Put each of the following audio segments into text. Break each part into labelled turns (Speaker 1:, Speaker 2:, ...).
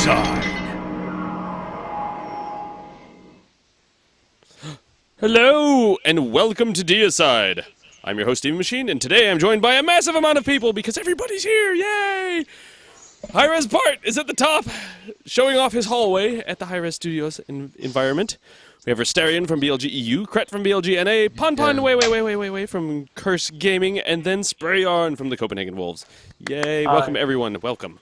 Speaker 1: Deicide. Hello, and welcome to Deicide. I'm your host, DeamonMachine, and today I'm joined by a massive amount of people because everybody's here, yay! HiRezBart is at the top, showing off his hallway at the HiRez Studios environment. We have Resterian from BLG.eu, Krett from BLG.na, PonPonWeiWeiWei from Curse Gaming, and then Sprayarn from the Copenhagen Wolves. Yay, welcome everyone, welcome.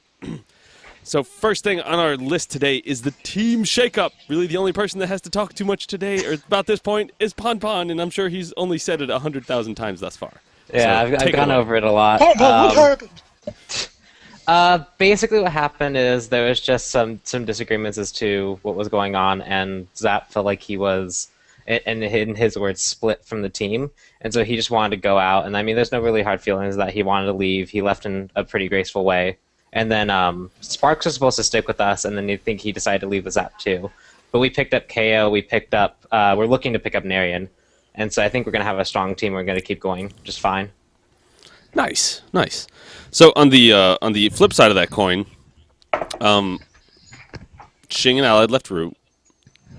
Speaker 1: So first thing on our list today is the team shakeup. Really the only person that has to talk too much today, or about this point, is PonPon, and I'm sure he's only said it 100,000 times thus far.
Speaker 2: Yeah,
Speaker 1: So
Speaker 2: I've gone over it a lot.
Speaker 3: PonPon, what happened?
Speaker 2: Basically what happened is there was just some disagreements as to what was going on, and Zap felt like he was, in his words, split from the team, and so he just wanted to go out. And I mean, there's no really hard feelings that he wanted to leave. He left in a pretty graceful way. And then Sparks was supposed to stick with us, and then I think he decided to leave the Zap too. But we picked up KO, we picked up, we're looking to pick up Narian, and so I think we're going to have a strong team. We're going to keep going just fine.
Speaker 1: Nice, nice. So on the flip side of that coin, Shing and Allied left Root,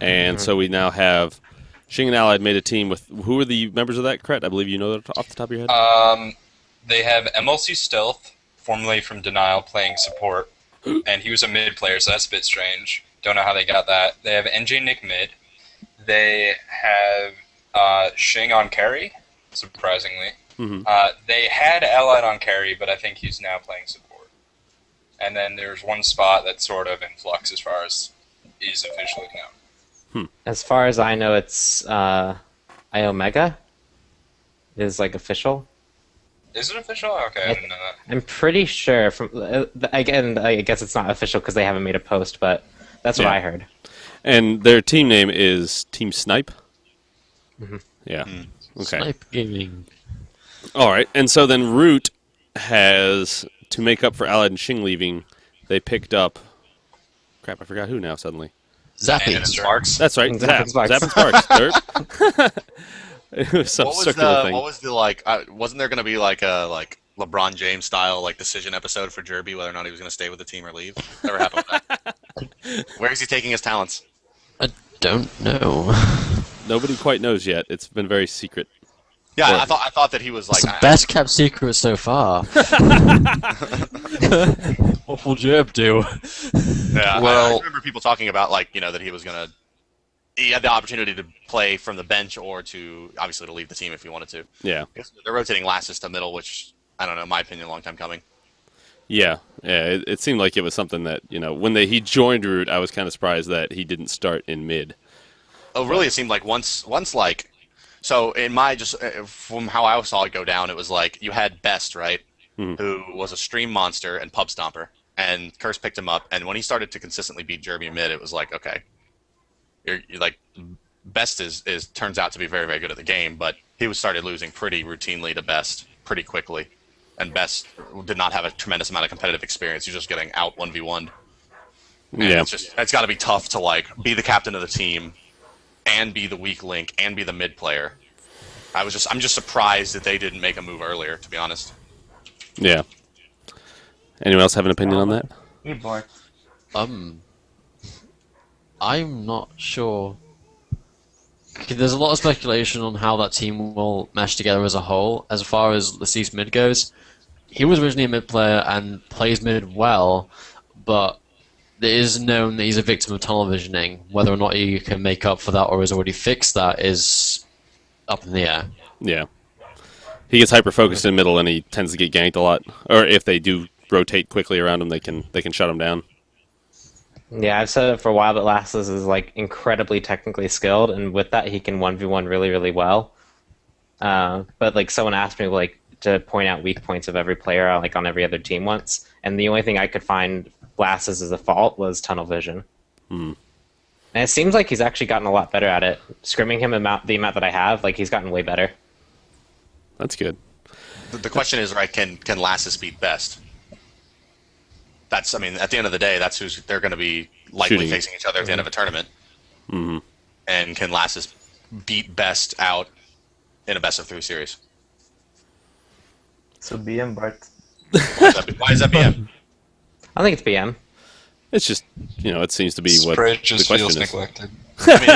Speaker 1: and so we now have Shing and Allied made a team with, who are the members of that, Krett? I believe you know that off the top of your head.
Speaker 4: They have MLC Stealth, formerly from Denial, playing support, and he was a mid player, so that's a bit strange. Don't know how they got that. They have NJ Nick mid. They have Shing on carry, surprisingly. They had Allied on carry, but I think he's now playing support. And then there's one spot that's sort of in flux as far as is officially known.
Speaker 2: As far as I know, it's Iomega is like official.
Speaker 4: Is it official? Okay, I didn't know that.
Speaker 2: I'm pretty sure. From again, I guess it's not official because they haven't made a post, but that's what I heard.
Speaker 1: And their team name is Team Snipe? Yeah. Okay.
Speaker 5: Snipe Gaming.
Speaker 1: All right, and so then Root has, to make up for Allied and Shing leaving, they picked up, crap, I forgot who now suddenly.
Speaker 5: Zappy.
Speaker 4: And Sparks.
Speaker 1: That's right, Zap and Sparks. Derp. It was some circular thing.
Speaker 3: What was the, wasn't there going to be like a LeBron James style decision episode for Jerby, whether or not he was going to stay with the team or leave? Never happened with that. Where is he taking his talents?
Speaker 5: I don't know.
Speaker 1: Nobody quite knows yet. It's been very secret.
Speaker 3: Yeah, I thought that he was like...
Speaker 5: It's the best kept secret so far. What will Jerb do?
Speaker 3: Yeah,
Speaker 5: Well,
Speaker 3: I remember people talking about, that he was going to... He had the opportunity to play from the bench or to, obviously, to leave the team if he wanted to.
Speaker 1: Yeah.
Speaker 3: They're rotating Lassus to middle, which, I don't know, in my opinion, a long time coming.
Speaker 1: Yeah. It seemed like it was something that, when he joined Root, I was kind of surprised that he didn't start in mid.
Speaker 3: Oh, really? It seemed like once so in my, from how I saw it go down, it was like you had Best, right, who was a stream monster and pub stomper, and Curse picked him up, and when he started to consistently beat Jerby mid, it was like, okay, you're like, Best turns out to be very, very good at the game, but he started losing pretty routinely to Best pretty quickly, and Best did not have a tremendous amount of competitive experience. He's just getting out 1v1. And
Speaker 1: Yeah.
Speaker 3: it's got to be tough to be the captain of the team and be the weak link, and be the mid player. I'm just surprised that they didn't make a move earlier, to be honest.
Speaker 1: Yeah. Anyone else have an opinion on that?
Speaker 5: I'm not sure. There's a lot of speculation on how that team will mesh together as a whole. As far as Lascif's mid goes, he was originally a mid player and plays mid well, but it is known that he's a victim of tunnel visioning. Whether or not he can make up for that or has already fixed that is up in the air.
Speaker 1: Yeah. He gets hyper-focused in middle, and he tends to get ganked a lot. Or if they do rotate quickly around him, they can shut him down.
Speaker 2: Yeah, I've said it for a while, but Lassus is incredibly technically skilled, and with that he can 1v1 really, really well. But someone asked me to point out weak points of every player on every other team once, and the only thing I could find Lassus as a fault was tunnel vision. And it seems like he's actually gotten a lot better at it. Scrimming him the amount that I have, he's gotten way better.
Speaker 1: That's good.
Speaker 3: The question is, right, can Lassus beat Best? At the end of the day, that's who they're going to be likely facing each other at the end of a tournament. And can Lassus beat Best out in a best-of-3 series?
Speaker 6: So BM, Bart.
Speaker 3: Why is that BM?
Speaker 2: I think it's BM.
Speaker 1: It's just, it seems to be what
Speaker 4: Spray
Speaker 1: the
Speaker 4: just
Speaker 1: question
Speaker 4: feels
Speaker 1: is.
Speaker 4: neglected.
Speaker 3: I mean,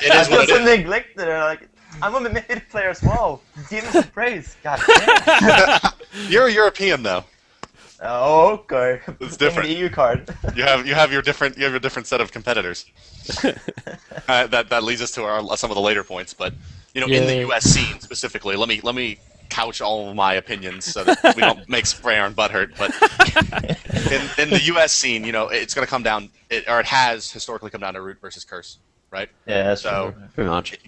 Speaker 3: it is what it
Speaker 6: so
Speaker 3: is.
Speaker 6: neglected. Like, I'm a mid player as well. Give me some praise. God damn.
Speaker 3: You're a European though.
Speaker 6: Oh, okay.
Speaker 3: It's different.
Speaker 6: Bring the EU card.
Speaker 3: You have your different set of competitors. That leads us to some of the later points, but in the U.S. scene specifically, let me couch all of my opinions so that we don't make Sprayarn butthurt. But in the U.S. scene, it's going to come down, it has historically come down to Root versus Curse, right?
Speaker 6: Yeah, that's
Speaker 3: So
Speaker 6: true.
Speaker 5: Pretty much.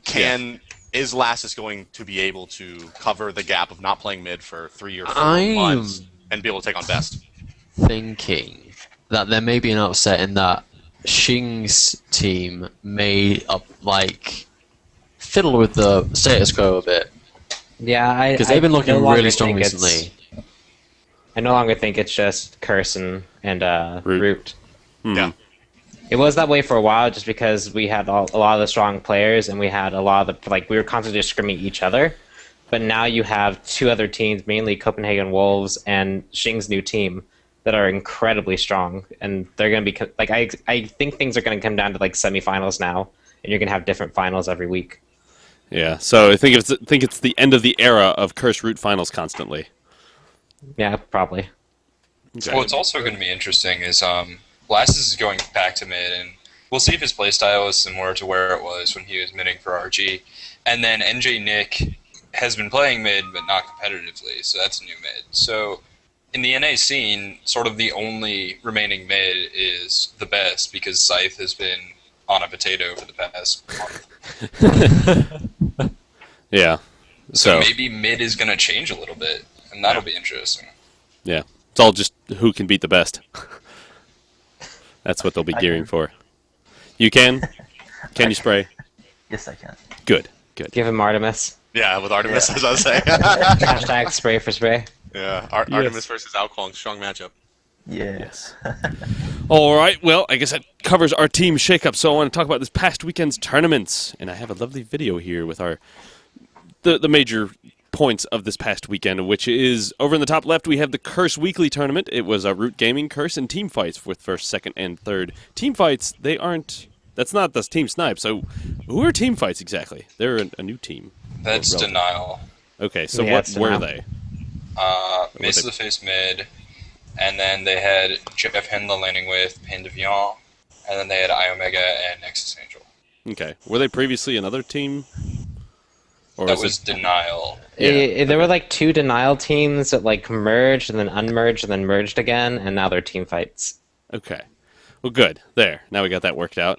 Speaker 3: is Lassus going to be able to cover the gap of not playing mid for 3 or 4
Speaker 5: I'm
Speaker 3: months and be able to take on Best?
Speaker 5: thinking that there may be an upset in that Xing's team may fiddle with the status quo a bit.
Speaker 2: Yeah,
Speaker 5: Because they've been looking
Speaker 2: no longer
Speaker 5: really strong
Speaker 2: think it's-
Speaker 5: recently.
Speaker 2: I no longer think it's just Curse and Root.
Speaker 3: Yeah.
Speaker 2: It was that way for a while, just because we had a lot of the strong players, and we had a lot of we were constantly just scrimming each other. But now you have 2 other teams, mainly Copenhagen Wolves and Xing's new team, that are incredibly strong, and they're going to be I think things are going to come down to semifinals now, and you're going to have different finals every week.
Speaker 1: Yeah, so I think it's the end of the era of Curse Root finals constantly.
Speaker 2: Yeah, probably.
Speaker 1: Okay.
Speaker 4: What's also going to be interesting is Lassus is going back to mid, and we'll see if his playstyle is similar to where it was when he was midding for RG. And then NJ Nick has been playing mid, but not competitively, so that's a new mid. So in the NA scene, sort of the only remaining mid is the Best, because Scythe has been on a potato for the past month.
Speaker 1: Yeah.
Speaker 4: So maybe mid is going to change a little bit, and that'll be interesting.
Speaker 1: Yeah. It's all just who can beat the best. That's what they'll be gearing for. You can? Can you spray?
Speaker 6: Yes, I can.
Speaker 1: Good.
Speaker 2: Give him Artemis.
Speaker 3: Yeah, with Artemis, as I was saying.
Speaker 2: Hashtag spray for spray.
Speaker 3: Yeah, Artemis versus Alquang, strong matchup.
Speaker 6: Yes.
Speaker 1: All right, well, I guess that covers our team shakeup, so I want to talk about this past weekend's tournaments. And I have a lovely video here with the major points of this past weekend, which is over in the top left, we have the Curse Weekly Tournament. It was a Root Gaming, Curse, and Team Fights with first, second, and third. Team Fights, that's not the Team Snipe, so who are Team Fights exactly? They're a new team.
Speaker 4: That's
Speaker 1: Relative.
Speaker 4: Denial.
Speaker 1: Okay, so
Speaker 2: Yeah,
Speaker 1: what
Speaker 2: it's
Speaker 1: were
Speaker 2: Denial.
Speaker 1: they?
Speaker 4: Mace of the Face mid, and then they had Jeff Hendla laning with Pain de Vion, and then they had Iomega and Nexus Angel.
Speaker 1: Okay, were they previously another team? Or
Speaker 4: That
Speaker 1: is
Speaker 4: was Denial.
Speaker 1: Yeah,
Speaker 2: There were 2 Denial teams that merged and then unmerged and then merged again, and now they're team fights.
Speaker 1: Okay. Well, good. There. Now we got that worked out.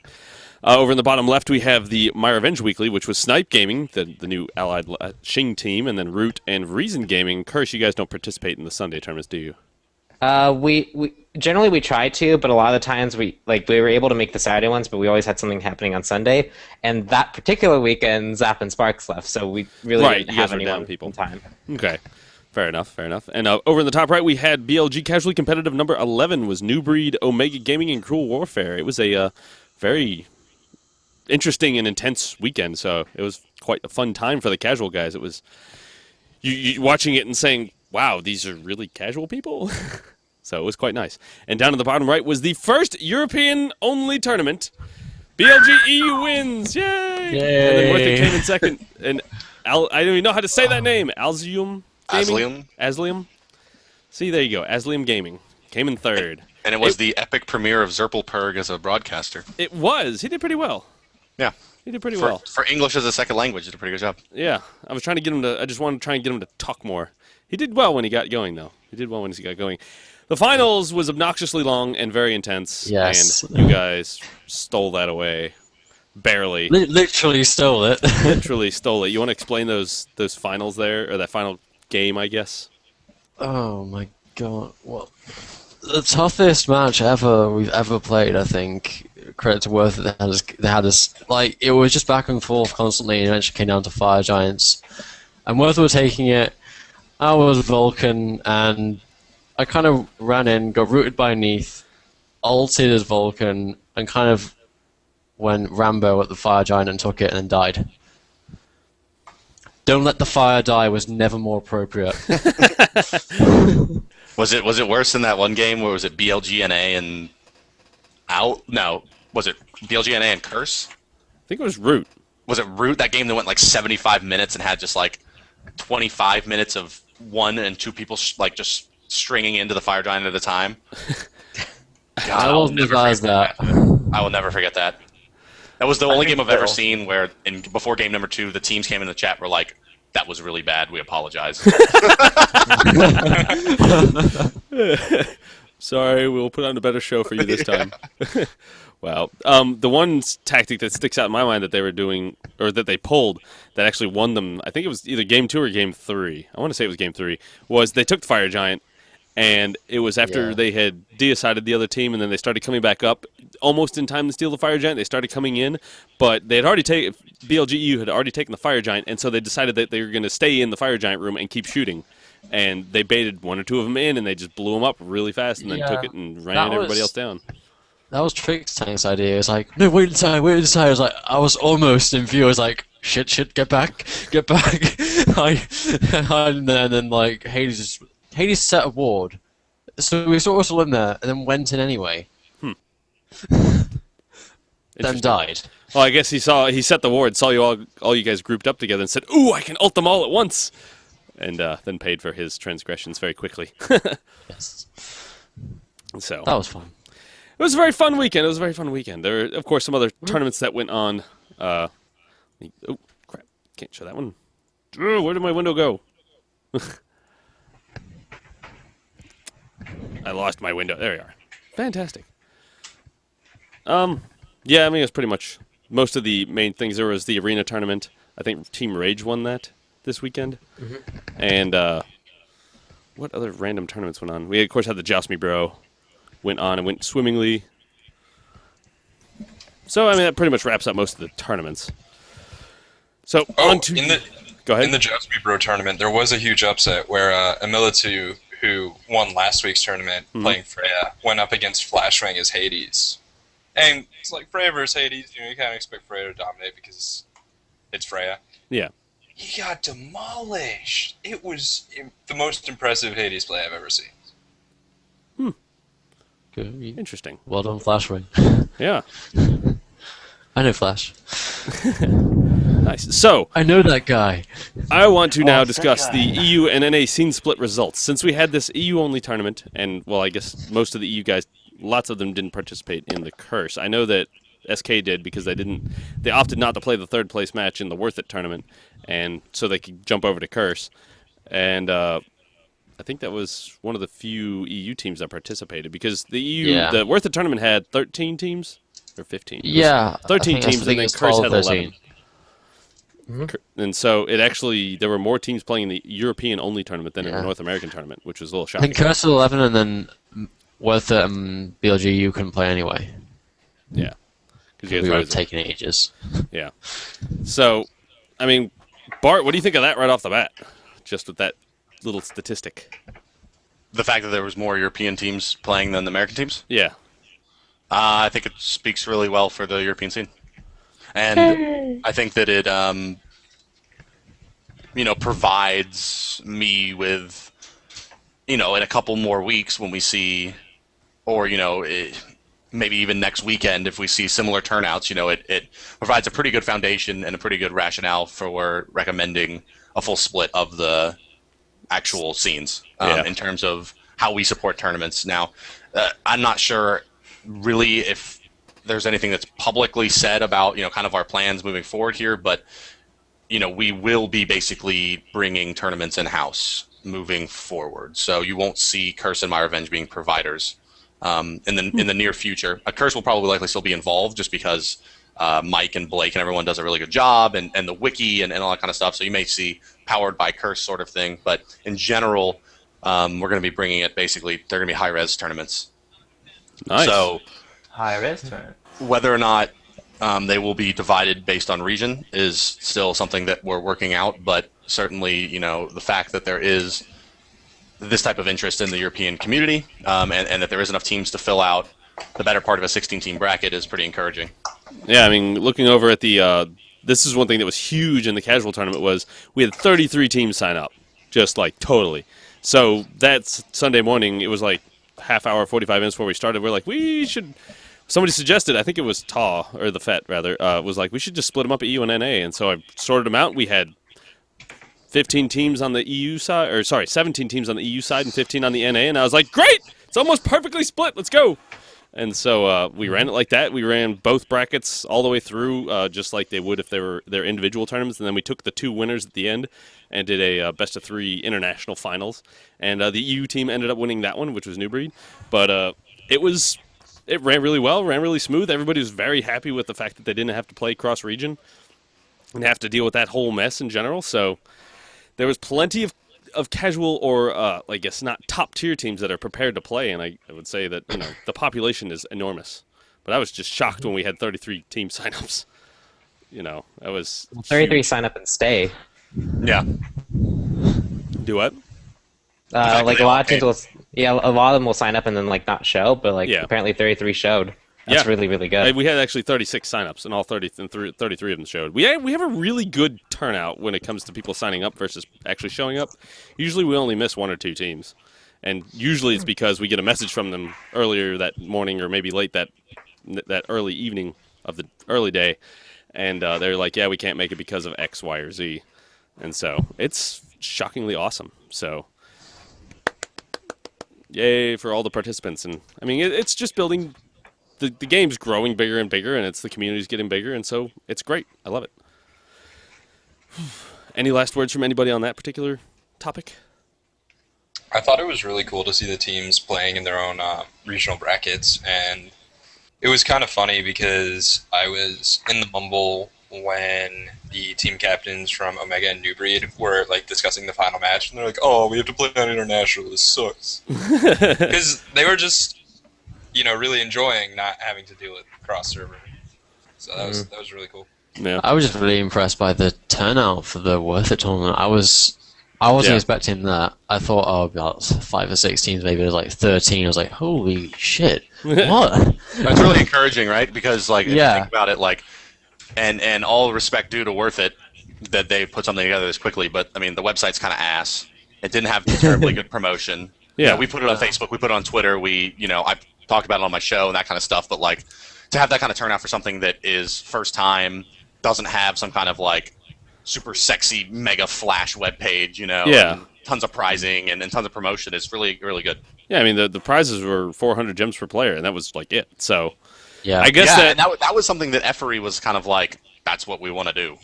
Speaker 1: Over in the bottom left, we have the My Revenge Weekly, which was Snipe Gaming, the new allied Xing team, and then Root and Reason Gaming. Curse, you guys don't participate in the Sunday tournaments, do you?
Speaker 2: We generally we try to, but a lot of the times we were able to make the Saturday ones, but we always had something happening on Sunday. And that particular weekend, Zap and Sparks left, so we really
Speaker 1: Right,
Speaker 2: didn't
Speaker 1: you guys
Speaker 2: have
Speaker 1: were down
Speaker 2: anyone
Speaker 1: people.
Speaker 2: in time.
Speaker 1: Okay. Fair enough, fair enough. And over in the top right, we had BLG Casually Competitive number 11 was New Breed, Omega Gaming, and Cruel Warfare. It was a very interesting and intense weekend, so it was quite a fun time for the casual guys. It was you watching it and saying, wow, these are really casual people? So it was quite nice. And down at the bottom right was the first European-only tournament. BLG.eu wins! Yay! And then Worth came in second. And I don't even know how to say that name. Alzium Gaming? Aslium? See, there you go. Aslium Gaming. Came in third.
Speaker 3: And it was the epic premiere of Zerpelperg as a broadcaster.
Speaker 1: It was. He did pretty well.
Speaker 3: Yeah.
Speaker 1: He did pretty well.
Speaker 3: For English as a second language, he did a pretty good job.
Speaker 1: Yeah. I was trying to get him to... I just wanted to try and get him to talk more. He did well when he got going, though. He did well when he got going. The finals was obnoxiously long and very intense.
Speaker 5: Yes.
Speaker 1: And you guys stole that away. Barely.
Speaker 5: Literally stole it.
Speaker 1: Literally stole it. You want to explain those finals there? Or that final game, I guess?
Speaker 5: Oh my god. Well, the toughest match we've ever played, I think. Credit to Worth, they had us it was just back and forth constantly, and eventually came down to Fire Giants. And Worth were taking it. I was Vulcan, and I kind of ran in, got rooted by Neath, ulted as Vulcan, and kind of went Rambo at the Fire Giant and took it and then died. Don't let the fire die was never more appropriate.
Speaker 3: Was it worse than that one game where was it BLG.na and No, was it BLG.na and Curse?
Speaker 1: I think it was Root.
Speaker 3: Was it Root? That game that went like 75 minutes and had just like 25 minutes of 1 and 2 people just stringing into the fire giant at a time. God,
Speaker 5: I will never advise that.
Speaker 3: I will never forget that. That was the only game I've ever seen where, before game number 2, the teams came in the chat were like, "That was really bad. We apologize."
Speaker 1: Sorry, we'll put on a better show for you this time. Wow. The one tactic that sticks out in my mind that they were doing, or that they pulled, that actually won them, I think it was either game 2 or game 3. I want to say it was game 3, was they took the fire giant, and it was after they had decided the other team, and then they started coming back up almost in time to steal the fire giant. They started coming in, but they had already taken, BLG.eu had already taken the fire giant, and so they decided that they were going to stay in the fire giant room and keep shooting. And they baited 1 or 2 of them in, and they just blew them up really fast, and then took it and ran everybody else down.
Speaker 5: That was Trick's Tank's idea. It's like, no, wait inside. I was like, I was almost in view. I was like, shit, get back. And then like Hades set a ward, so we sort of all in there, and then went in anyway. Then died.
Speaker 1: Well, I guess he set the ward, saw you all you guys grouped up together, and said, "Ooh, I can ult them all at once," and then paid for his transgressions very quickly.
Speaker 5: Yes.
Speaker 1: So
Speaker 5: That was fun.
Speaker 1: it was a very fun weekend. There were, of course, some other tournaments that went on. Oh, crap. Can't show that one. Where did my window go? I lost my window. There we are. Fantastic. Yeah, I mean, it's pretty much most of the main things. There was the arena tournament. I think Team Rage won that this weekend. And what other random tournaments went on? We, of course, had the Joust Me Bro. Went on and went swimmingly. So, I mean, that pretty much wraps up most of the tournaments. So, on to... Go ahead.
Speaker 4: In the Joust Me Bro tournament, there was a huge upset where Amilatu, who won last week's tournament playing Freya, went up against Flashwing as Hades. And it's like Freya versus Hades, you can't expect Freya to dominate because it's Freya.
Speaker 1: Yeah.
Speaker 4: He got demolished. It was the most impressive Hades play I've ever seen.
Speaker 5: Good.
Speaker 1: Interesting.
Speaker 5: Well done, Flashwing.
Speaker 1: Yeah.
Speaker 5: I know Flash.
Speaker 1: Nice. So,
Speaker 5: I know that guy.
Speaker 1: I want to now
Speaker 6: that
Speaker 1: discuss
Speaker 6: guy.
Speaker 1: the EU and NA scene split results. Since we had this EU-only tournament, and, well, I guess most of the EU guys, lots of them didn't participate in the Curse. I know that SK did because they opted not to play the third-place match in the Worth It tournament, and so they could jump over to Curse. And I think that was one of the few EU teams that participated because the EU, the Worth It tournament had 13 teams or 15.
Speaker 5: Yeah,
Speaker 1: 13 teams, and then Curse had 11.
Speaker 5: 13.
Speaker 1: And so it actually, there were more teams playing in the European-only tournament than in the North American tournament, which was a little
Speaker 5: I
Speaker 1: shocking.
Speaker 5: think Curse was 11, and then Worth It and BLG.eu couldn't play anyway.
Speaker 1: Yeah.
Speaker 5: We would have taken ages.
Speaker 1: Yeah. So, I mean, Bart, what do you think of that right off the bat? Just with that little statistic.
Speaker 3: The fact that there was more European teams playing than the American teams?
Speaker 1: Yeah.
Speaker 3: I think it speaks really well for the European scene. And I think that it, provides me with, in a couple more weeks when we see, or, maybe even next weekend if we see similar turnouts, it provides a pretty good foundation and a pretty good rationale for recommending a full split of the actual scenes in terms of how we support tournaments. Now, I'm not sure really if there's anything that's publicly said about, kind of our plans moving forward here, but, we will be basically bringing tournaments in-house moving forward. So you won't see Curse and My Revenge being providers in the near future. Curse will probably likely still be involved just because Mike and Blake and everyone does a really good job, and the wiki and all that kind of stuff. So you may see powered by Curse sort of thing. But in general, we're going to be bringing it basically, they're going to be high-res tournaments.
Speaker 1: Nice.
Speaker 3: So
Speaker 6: Hi-rez tournament.
Speaker 3: whether or not they will be divided based on region is still something that we're working out. But certainly, the fact that there is this type of interest in the European community and that there is enough teams to fill out the better part of a 16-team bracket is pretty encouraging.
Speaker 1: Yeah, I mean, looking over at the, this is one thing that was huge in the casual tournament was we had 33 teams sign up, just like totally. So that's Sunday morning. It was like half hour, 45 minutes before we started. We're like, we should somebody suggested, I think it was Taw, or the Fet, rather, was like, we should just split them up at EU and NA. And so I sorted them out. We had 15 teams on the EU side, or sorry, 17 teams on the EU side and 15 on the NA. And I was like, great! It's almost perfectly split. Let's go! And so we ran it like that. We ran both brackets all the way through, just like they would if they were their individual tournaments. And then we took the 2 winners at the end and did a best-of-3 international finals. And the EU team ended up winning that one, which was New Breed. But it ran really well, ran really smooth. Everybody was very happy with the fact that they didn't have to play cross-region and have to deal with that whole mess in general. So there was plenty of casual or, I guess, not top-tier teams that are prepared to play, and I would say that, the population is enormous. But I was just shocked when we had 33 team signups. That was
Speaker 2: 33
Speaker 1: huge.
Speaker 2: sign up and stay.
Speaker 3: Yeah.
Speaker 1: Do what?
Speaker 3: fact
Speaker 2: Like
Speaker 3: they
Speaker 2: a
Speaker 3: all
Speaker 2: lot of teams will, a lot of them will sign up and then like not show, but
Speaker 1: Yeah.
Speaker 2: apparently 33 showed. That's
Speaker 1: Yeah.
Speaker 2: really, really good.
Speaker 1: We had actually 36 signups, and all 33 of them showed. We have a really good turnout when it comes to people signing up versus actually showing up. Usually we only miss 1 or 2 teams, and usually it's because we get a message from them earlier that morning or maybe late that early evening of the early day, and they're like, yeah, we can't make it because of X, Y, or Z. And so it's shockingly awesome. So yay for all the participants. And I mean, it's just building. The game's growing bigger and bigger, and the community's getting bigger, and so it's great. I love it. Any last words from anybody on that particular topic?
Speaker 4: I thought it was really cool to see the teams playing in their own regional brackets, and it was kind of funny because I was in the Mumble when the team captains from Omega and New Breed were like discussing the final match, and they're like, "Oh, we have to play on international. This sucks," because they were just, really enjoying not having to deal with cross server. So that was really cool.
Speaker 1: Yeah.
Speaker 5: I was just really impressed by the turnout for the Worth It tournament. I wasn't expecting that. I thought, about 5 or 6 teams, maybe it was like 13. I was like, holy shit, what?
Speaker 3: It's really encouraging, right? Because if you
Speaker 5: Yeah.
Speaker 3: think about it, and all respect due to Worth It that they put something together this quickly, but I mean the website's kind of ass. It didn't have terribly good promotion.
Speaker 1: Yeah.
Speaker 3: We put it on Facebook, we put it on Twitter, I talked about it on my show and that kind of stuff, but to have that kind of turnout for something that is first time, doesn't have some kind of super sexy mega flash web page,
Speaker 1: Yeah.
Speaker 3: and tons of prizing and tons of promotion is really, really good.
Speaker 1: Yeah, I mean, the prizes were 400 gems per player, and that was it. So
Speaker 5: Yeah.
Speaker 1: I guess
Speaker 3: and that was something that Effery was kind of that's what we want to do.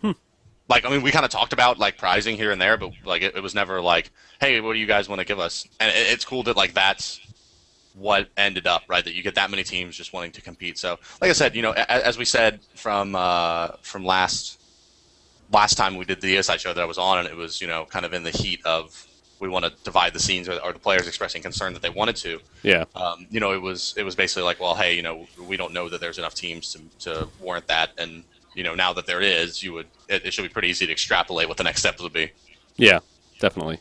Speaker 3: We kind of talked about prizing here and there, but it was never hey, what do you guys want to give us? And it's cool that that's what ended up, right? That you get that many teams just wanting to compete. So, like I said, as we said from last time we did the Deicide show that I was on, and it was kind of in the heat of we want to divide the scenes, or the players expressing concern that they wanted to.
Speaker 1: yeah,
Speaker 3: It was basically well, hey, we don't know that there's enough teams to warrant that, and now that there is, it should be pretty easy to extrapolate what the next steps would be.
Speaker 1: yeah, definitely.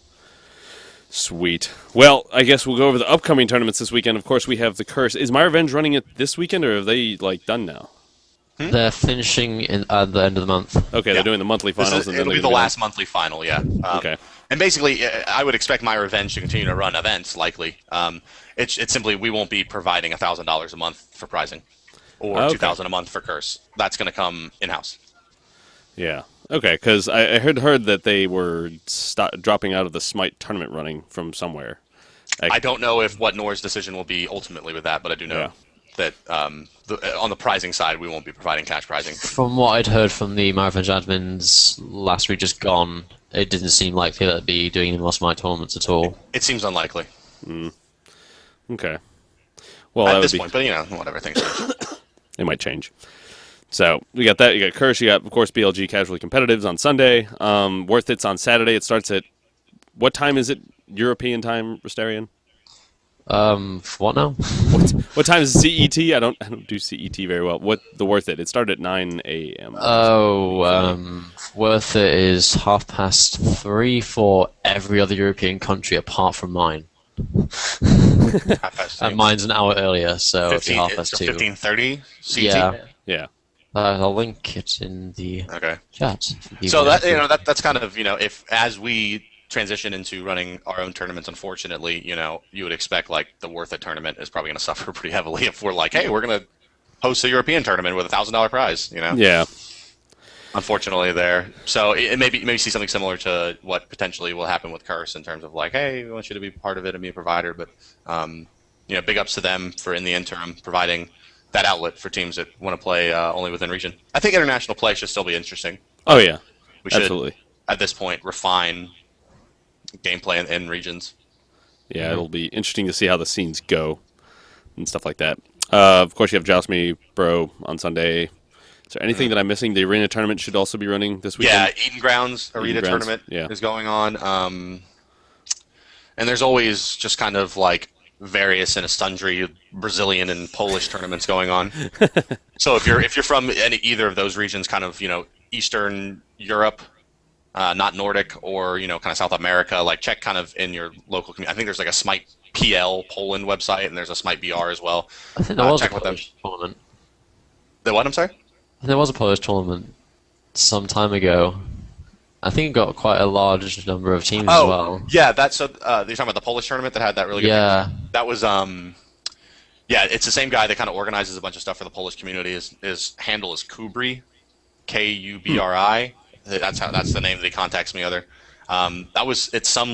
Speaker 1: Sweet. Well, I guess we'll go over the upcoming tournaments this weekend. Of course, we have the Curse. Is My Revenge running it this weekend, or are they done now?
Speaker 5: They're finishing at the end of the month.
Speaker 1: Okay, they're doing the monthly finals, and then
Speaker 3: It'll
Speaker 1: they're
Speaker 3: be the
Speaker 1: gonna
Speaker 3: last monthly final, yeah.
Speaker 1: Okay.
Speaker 3: And basically, I would expect My Revenge to continue to run events, likely. It's simply we won't be providing $1,000 a month for prizing, or
Speaker 1: Okay.
Speaker 3: $2,000 a month for Curse. That's going to come in-house.
Speaker 1: Yeah. Okay, because I heard that they were dropping out of the Smite tournament running from somewhere.
Speaker 3: I don't know what Nor's decision will be ultimately with that, but I do know that on the prizing side, we won't be providing cash prizing.
Speaker 5: From what I'd heard from the Marathon admins last week just gone, it didn't seem likely that they'd be doing any more Smite tournaments at all.
Speaker 3: It seems unlikely
Speaker 1: Okay. Well,
Speaker 3: at
Speaker 1: that
Speaker 3: this
Speaker 1: would be,
Speaker 3: point, but whatever, things change.
Speaker 1: it might change. So we got that. You got Curse. You got, of course, BLG Casually Competitives on Sunday. Worth It's on Saturday. It starts at what time is it? European time, Resterian?
Speaker 5: What now?
Speaker 1: What time is CET? I don't do CET very well. What the Worth It? It started at 9 a.m.
Speaker 5: Worth It is 3:30 for every other European country apart from mine. And mine's an hour earlier, so it'll be 2:30.
Speaker 3: 15:30 CT?
Speaker 5: Yeah.
Speaker 1: Yeah.
Speaker 5: I'll link it in the
Speaker 3: Okay.
Speaker 5: chat.
Speaker 3: So that's kind of if as we transition into running our own tournaments, unfortunately, you would expect like the Worth It tournament is probably going to suffer pretty heavily if we're like, hey, we're going to host a European tournament with $1,000 prize.
Speaker 1: Yeah.
Speaker 3: Unfortunately, there. So it maybe see something similar to what potentially will happen with Curse in terms of like, hey, we want you to be part of it and be a provider, but big ups to them for in the interim providing that outlet for teams that want to play only within region. I think international play should still be interesting.
Speaker 1: Oh yeah,
Speaker 3: We should,
Speaker 1: absolutely.
Speaker 3: at this point, refine gameplay in regions.
Speaker 1: Yeah, it'll be interesting to see how the scenes go and stuff like that. Of course, you have Joust Me Bro on Sunday. Is there anything that I'm missing? The arena tournament should also be running this weekend.
Speaker 3: Yeah, Eden Grounds arena tournament is going on. And there's always just kind of like various and sundry Brazilian and Polish tournaments going on. So if you're from either of those regions, kind of Eastern Europe, not Nordic, or kind of South America, like check kind of in your local community. I think there's like a Smite PL Poland website, and there's a Smite BR as well.
Speaker 5: I think there was
Speaker 3: check
Speaker 5: a
Speaker 3: with them.
Speaker 5: Polish tournament.
Speaker 3: The what? I'm sorry.
Speaker 5: There was a Polish tournament some time ago. I think it got quite a large number of teams as well.
Speaker 3: Yeah, that's you're talking about the Polish tournament that had that really good.
Speaker 5: Yeah.
Speaker 3: That was it's the same guy that kind of organizes a bunch of stuff for the Polish community. His handle is Kubri, Kubri. That's the name that he contacts me other. That was some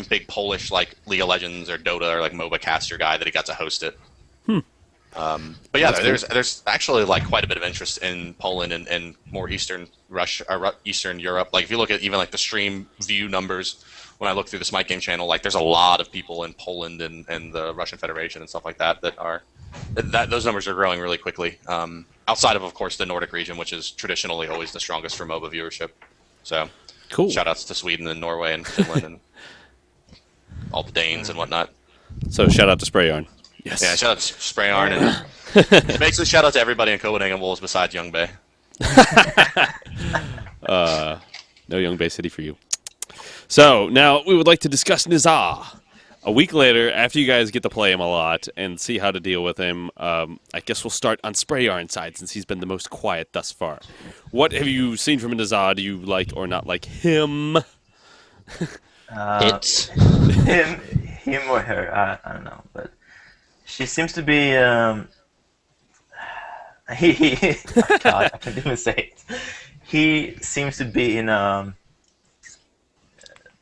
Speaker 3: big Polish like League of Legends or Dota or like MOBA caster guy that he got to host it. But yeah, there's actually like quite a bit of interest in Poland and more Eastern Russia or Eastern Europe. Like if you look at even like the stream view numbers, when I look through the Smite Game channel, like there's a lot of people in Poland and the Russian Federation and stuff like that those numbers are growing really quickly. Outside of course the Nordic region, which is traditionally always the strongest for MOBA viewership. So
Speaker 1: Cool.
Speaker 3: Shout outs to Sweden and Norway and Finland and all the Danes and whatnot.
Speaker 1: So shout out to Sprayarn. Yes.
Speaker 3: Yeah, shout out to Sprayarn and basically shout out to everybody in Copenhagen Wolves besides Young Bay.
Speaker 1: No Young Bay City for you. So now we would like to discuss NeZha. A week later, after you guys get to play him a lot and see how to deal with him, I guess we'll start on Sprayarn's side since he's been the most quiet thus far. What have you seen from NeZha? Do you like or not like him?
Speaker 5: It's
Speaker 6: him or her, I don't know, but she seems to be God, I can't even say it. He seems to be in a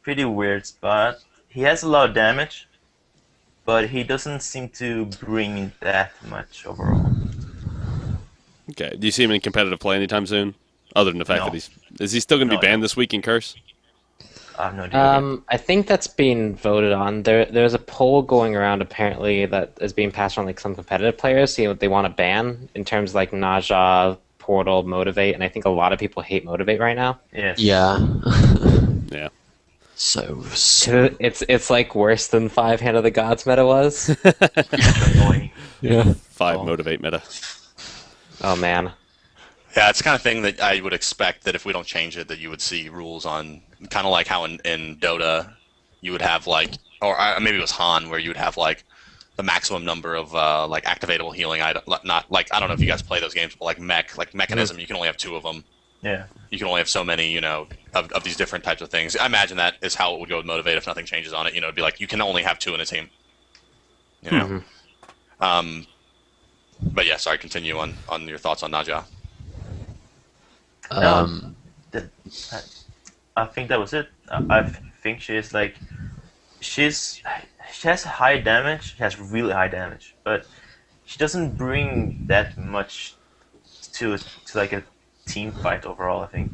Speaker 6: pretty weird spot. He has a lot of damage, but he doesn't seem to bring that much overall.
Speaker 1: Okay. Do you see him in competitive play anytime soon? Other than the fact
Speaker 6: No.
Speaker 1: that is he still going to be
Speaker 6: No,
Speaker 1: banned this week in Curse?
Speaker 6: I have no idea.
Speaker 2: I think that's being voted on. There's a poll going around apparently that is being passed on like some competitive players, see what they want to ban in terms of like NeZha, Portal, Motivate, and I think a lot of people hate Motivate right now.
Speaker 6: Yes.
Speaker 5: yeah.
Speaker 1: Yeah.
Speaker 5: So
Speaker 2: It's like worse than 5 Hand of the Gods meta was.
Speaker 6: Annoying.
Speaker 5: yeah.
Speaker 1: 5 Motivate meta.
Speaker 2: Oh man.
Speaker 3: Yeah, it's the kind of thing that I would expect that if we don't change it, that you would see rules on, kind of like how in Dota you would have like, or maybe it was Han, where you would have like the maximum number of like activatable healing item. Not like, I don't know if you guys play those games, but like Mechanism, you can only have 2 of them.
Speaker 6: Yeah.
Speaker 3: You can only have so many, of these different types of things. I imagine that is how it would go with Motivate if nothing changes on it. It'd be like you can only have 2 in a team. But yeah, sorry. Continue on your thoughts on NeZha.
Speaker 6: I think that was it. I think she has high damage. She has really high damage, but she doesn't bring that much to like a team fight overall, I think.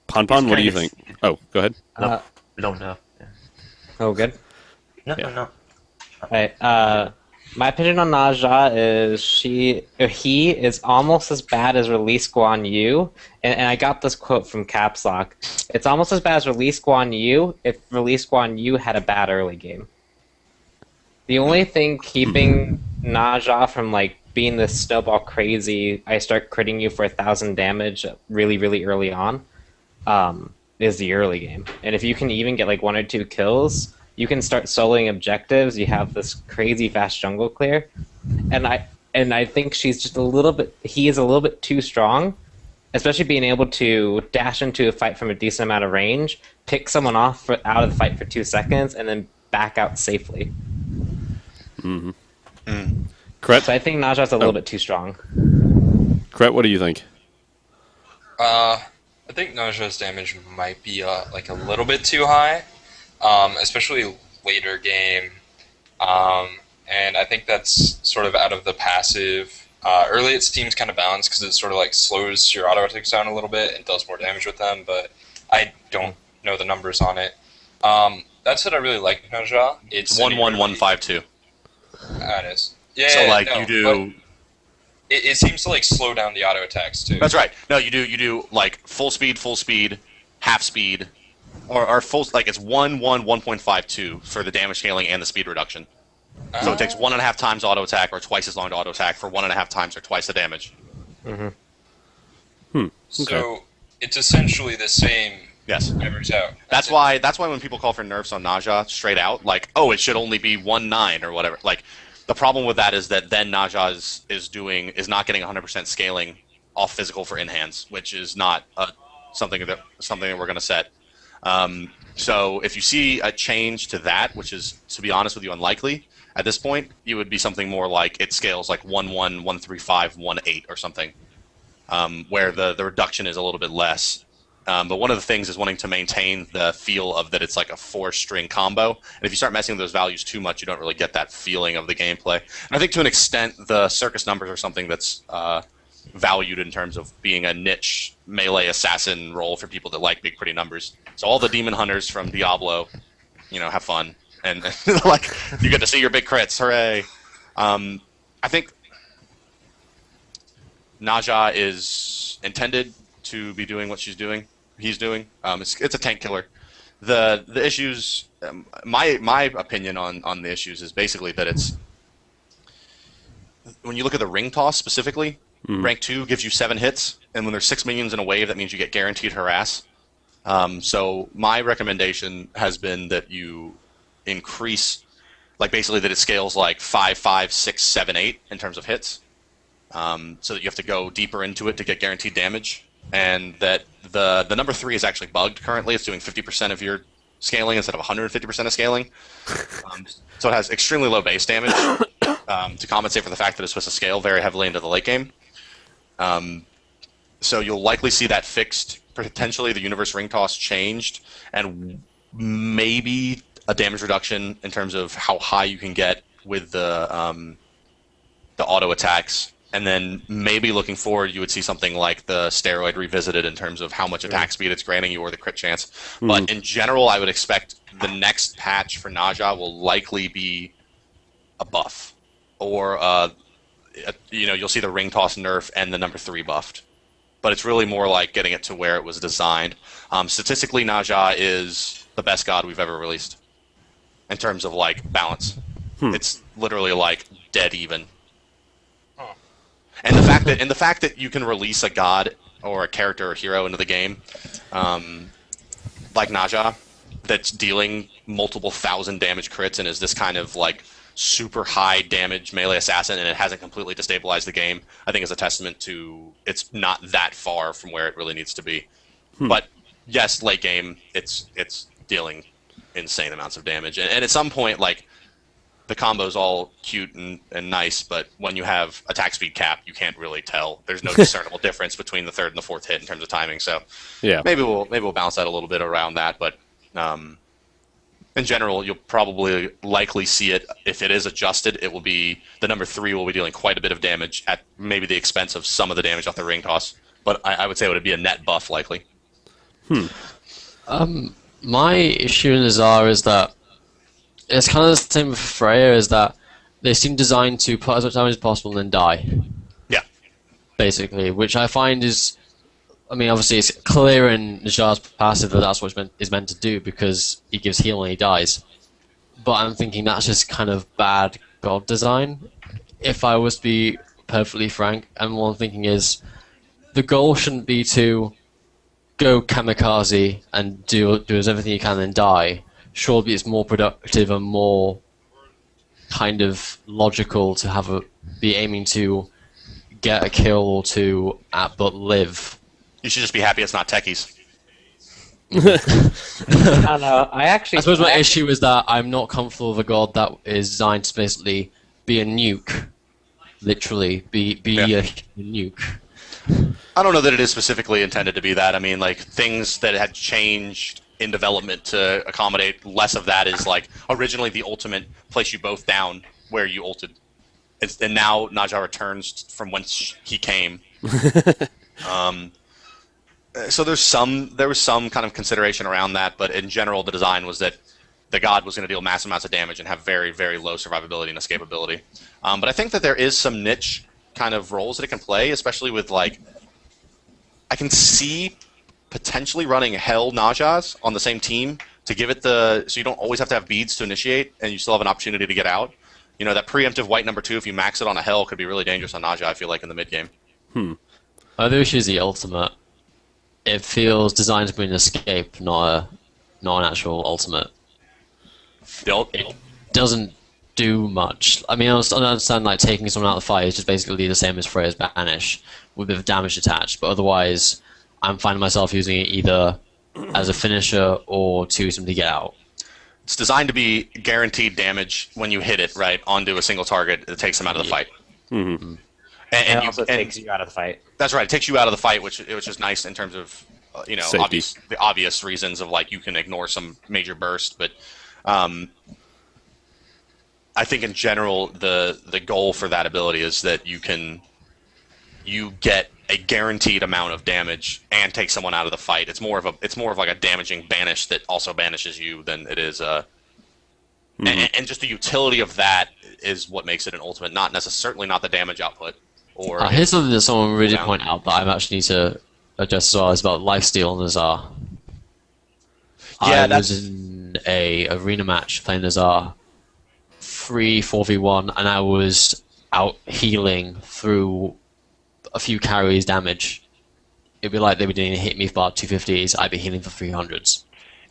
Speaker 1: PonPon, what do you think? Oh, go ahead.
Speaker 6: No, don't know. Yeah.
Speaker 2: Oh, good.
Speaker 6: No,
Speaker 1: Yeah.
Speaker 6: no.
Speaker 2: Right. My opinion on NeZha is he is almost as bad as Release Guan Yu, and I got this quote from Caps Lock. It's almost as bad as Release Guan Yu if Release Guan Yu had a bad early game. The only thing keeping NeZha from like being this snowball crazy, I start critting you for 1,000 damage really, really early on, is the early game. And if you can even get like 1 or 2 kills, you can start soloing objectives. You have this crazy fast jungle clear, and I think she's just he is a little bit too strong, especially being able to dash into a fight from a decent amount of range, pick someone off out of the fight for 2 seconds, and then back out safely.
Speaker 1: Krett,
Speaker 2: So I think NeZha's a little bit too strong.
Speaker 1: Krett, what do you think?
Speaker 4: I think NeZha's damage might be like a little bit too high, especially later game. And I think that's sort of out of the passive. Early it seems kind of balanced because it sort of like slows your auto attacks down a little bit and does more damage with them, but I don't know the numbers on it. That's what I really like NeZha. It's
Speaker 3: 11152.
Speaker 4: It is. Yeah.
Speaker 3: So like
Speaker 4: no,
Speaker 3: you do.
Speaker 4: It seems to like slow down the auto attacks too.
Speaker 3: That's right. No, you do like full speed, half speed, or full, like it's 1.52 for the damage scaling and the speed reduction. So it takes 1.5 times auto attack or twice as long to auto attack for 1.5 times or twice the damage.
Speaker 4: So it's essentially the same.
Speaker 3: Yes.
Speaker 4: Every toe.
Speaker 3: That's why when people call for nerfs on NeZha straight out, like, oh, it should only be 1.9 or whatever. Like, the problem with that is that then NeZha is not getting 100% scaling off physical for in hands, which is not something that we're going to set. So if you see a change to that, which is, to be honest with you, unlikely at this point, you would be something more like it scales like 1.1, 1.35, 1.8 or something, where the reduction is a little bit less. But one of the things is wanting to maintain the feel of that it's like a 4-string combo. And if you start messing with those values too much, you don't really get that feeling of the gameplay. And I think to an extent, the circus numbers are something that's valued in terms of being a niche melee assassin role for people that like big, pretty numbers. So all the demon hunters from Diablo, have fun. And like you get to see your big crits. Hooray. I think NeZha is intended to be doing what he's doing. It's a tank killer. The issues, my opinion on the issues is basically that it's, when you look at the ring toss specifically, rank 2 gives you 7 hits, and when there's 6 minions in a wave, that means you get guaranteed harass. So my recommendation has been that you increase, like basically that it scales like 5, 5, 6, 7, 8 in terms of hits, so that you have to go deeper into it to get guaranteed damage. And that the number 3 is actually bugged currently. It's doing 50% of your scaling instead of 150% of scaling. So it has extremely low base damage to compensate for the fact that it's supposed to scale very heavily into the late game. So you'll likely see that fixed, potentially the universe ring toss changed, and maybe a damage reduction in terms of how high you can get with the auto attacks. And then maybe looking forward, you would see something like the steroid revisited in terms of how much attack speed it's granting you or the crit chance. But in general, I would expect the next patch for NeZha will likely be a buff. Or, you'll see the ring toss nerf and the number 3 buffed. But it's really more like getting it to where it was designed. Statistically, NeZha is the best god we've ever released in terms of, like, balance. It's literally, like, dead even. And the fact that you can release a god or a character or hero into the game, like NeZha, that's dealing multiple thousand damage crits and is this kind of like super high damage melee assassin, and it hasn't completely destabilized the game, I think is a testament to it's not that far from where it really needs to be. But yes, late game, it's dealing insane amounts of damage, and at some point, like, the combo's all cute and nice, but when you have attack speed cap, you can't really tell. There's no discernible difference between the 3rd and the 4th hit in terms of timing. So yeah, maybe we'll balance that a little bit around that. But in general, you'll probably likely see it, if it is adjusted, it will be the number 3 will be dealing quite a bit of damage at maybe the expense of some of the damage off the ring toss. But I would say it would be a net buff likely.
Speaker 5: My issue in NeZha is that it's kind of the same with Freya, is that they seem designed to put as much damage as possible and then die.
Speaker 3: Yeah.
Speaker 5: Basically, which I find is, I mean, obviously it's clear in NeZha's passive that that's what it's meant to do because he gives heal and he dies. But I'm thinking that's just kind of bad god design, if I was to be perfectly frank. And what I'm thinking is, the goal shouldn't be to go kamikaze and do everything you can and then die. Surely it's more productive and more kind of logical to be aiming to get a kill or two but live
Speaker 3: You should just be happy it's not techies.
Speaker 2: I don't know. I
Speaker 5: suppose my issue is that I'm not comfortable with a god that is designed to basically be a nuke. Literally, be a nuke.
Speaker 3: I don't know that it is specifically intended to be that. I mean, like, things that had changed in development to accommodate less of that is, like, originally the ultimate placed you both down where you ulted. And now NeZha returns from whence he came. So there was some kind of consideration around that, but in general the design was that the god was going to deal massive amounts of damage and have very, very low survivability and escapability. But I think that there is some niche kind of roles that it can play, especially with, like, I can see potentially running Hell NeZhas on the same team to give it so you don't always have to have beads to initiate and you still have an opportunity to get out. You know, that preemptive white number 2, if you max it on a Hell, could be really dangerous on NeZha, I feel like, in the mid game.
Speaker 5: Other issue is the ultimate. It feels designed to be an escape, not an actual ultimate. It doesn't do much. I mean, I understand like taking someone out of the fight is just basically the same as Freya's Banish with a bit of damage attached, but otherwise I'm finding myself using it either as a finisher or to simply get out.
Speaker 3: It's designed to be guaranteed damage when you hit it, right, onto a single target. It takes them out of the fight.
Speaker 2: And it also takes you out of the fight. That's
Speaker 3: right. It takes you out of the fight, which is nice in terms of, you know, the obvious reasons of, like, you can ignore some major burst. But I think in general, the goal for that ability is that you get a guaranteed amount of damage and take someone out of the fight. It's more of like a damaging banish that also banishes you than it is. And just the utility of that is what makes it an ultimate, certainly not the damage output. Or
Speaker 5: here's something that someone really did point out that I actually need to address as well, is about lifesteal on NeZha. I was in a arena match playing NeZha 4v1, and I was out healing through a few carries damage. It'd be like they were doing a hit me for about 250s, I'd be healing for 300s.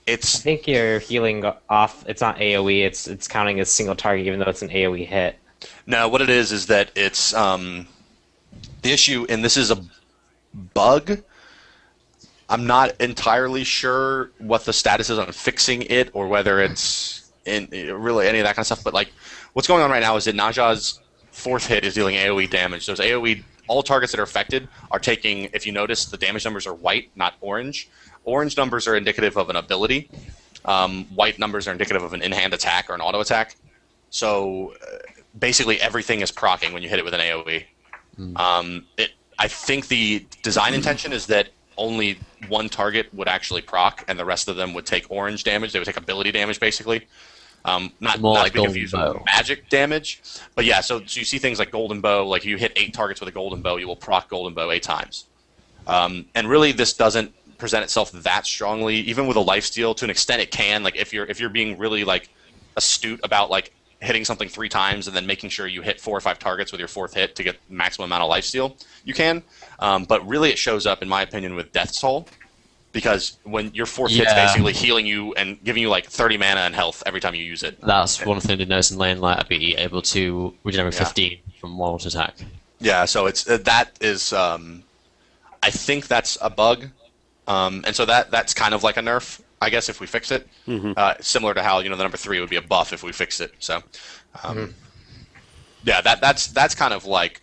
Speaker 2: I think you're healing off. It's not AoE. It's counting as single target, even though it's an AoE hit.
Speaker 3: No, what it is that it's the issue, and this is a bug. I'm not entirely sure what the status is on fixing it, or whether it's in really any of that kind of stuff. But, like, what's going on right now is that NeZha's 4th hit is dealing AoE damage. Those AoE, all targets that are affected are taking. If you notice, the damage numbers are white, not orange. Orange numbers are indicative of an ability. White numbers are indicative of an in-hand attack or an auto attack. So basically everything is proccing when you hit it with an AoE. I think the design intention is that only one target would actually proc, and the rest of them would take orange damage. They would take ability damage, basically. Not like to be confused with magic damage. But yeah, so you see things like Golden Bow. Like, you hit 8 targets with a Golden Bow, you will proc Golden Bow 8 times. And really, this doesn't present itself that strongly. Even with a lifesteal, to an extent it can. Like, if you're being really, like, astute about, like, hitting something 3 times and then making sure you hit 4 or 5 targets with your 4th hit to get maximum amount of lifesteal, you can. But really it shows up, in my opinion, with Death's Toll, because when your 4th hit's basically healing you and giving you like 30 mana and health every time you use it.
Speaker 5: That's one thing to notice in lane. Like, I'd be able to regenerate 15 from one auto attack. Yeah,
Speaker 3: so it's that is I think that's a bug, and so that's kind of like a nerf, I guess, if we fix it. Similar to how, you know, the number 3 would be a buff if we fixed it. So yeah, that's kind of like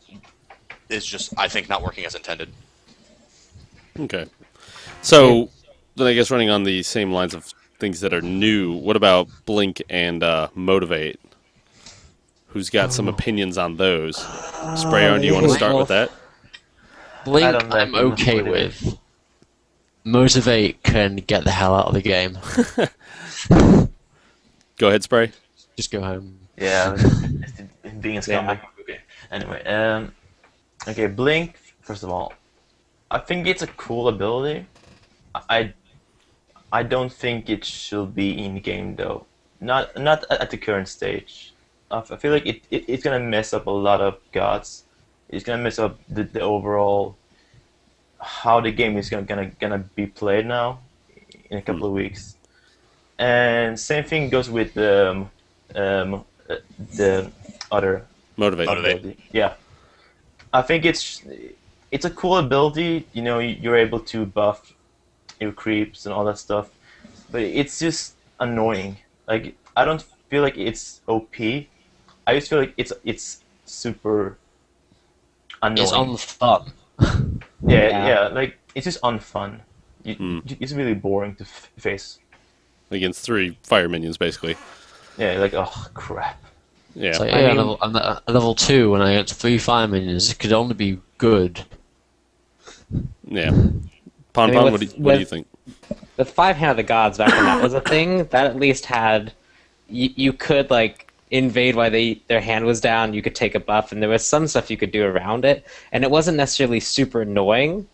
Speaker 3: is just, I think, not working as intended.
Speaker 1: Okay. So then I guess running on the same lines of things that are new, what about Blink and Motivate? Who's got some opinions on those? Sprayarn, do you want to start with that?
Speaker 5: Blink, I'm okay with. Motivate can get the hell out of the game.
Speaker 1: Go ahead, Spray.
Speaker 5: Just go home.
Speaker 6: Yeah, being a scumbag. Okay. Anyway, okay, Blink, first of all, I think it's a cool ability. I don't think it should be in game though. Not at the current stage. I feel like it's gonna mess up a lot of gods. It's gonna mess up the overall how the game is gonna be played now in a couple of weeks. And same thing goes with the other
Speaker 1: Motivate.
Speaker 6: Yeah, I think it's it's a cool ability. You know, you're able to buff your creeps and all that stuff, but it's just annoying. Like, I don't feel like it's OP. I just feel like it's super annoying.
Speaker 5: It's unfun.
Speaker 6: Yeah, like it's just unfun. It's really boring to face.
Speaker 1: Against 3 fire minions, basically.
Speaker 6: Yeah, like, oh crap.
Speaker 1: Yeah.
Speaker 5: So
Speaker 2: I
Speaker 5: yeah,
Speaker 2: mean-
Speaker 5: I'm at level 2 when I get 3 fire minions. It could only be good.
Speaker 1: Yeah. PonPon,
Speaker 2: with-
Speaker 1: what do you think?
Speaker 2: With 5 Hand of the Gods back when that was a thing, that at least had you could like invade while their hand was down. You could take a buff, and there was some stuff you could do around it, and it wasn't necessarily super annoying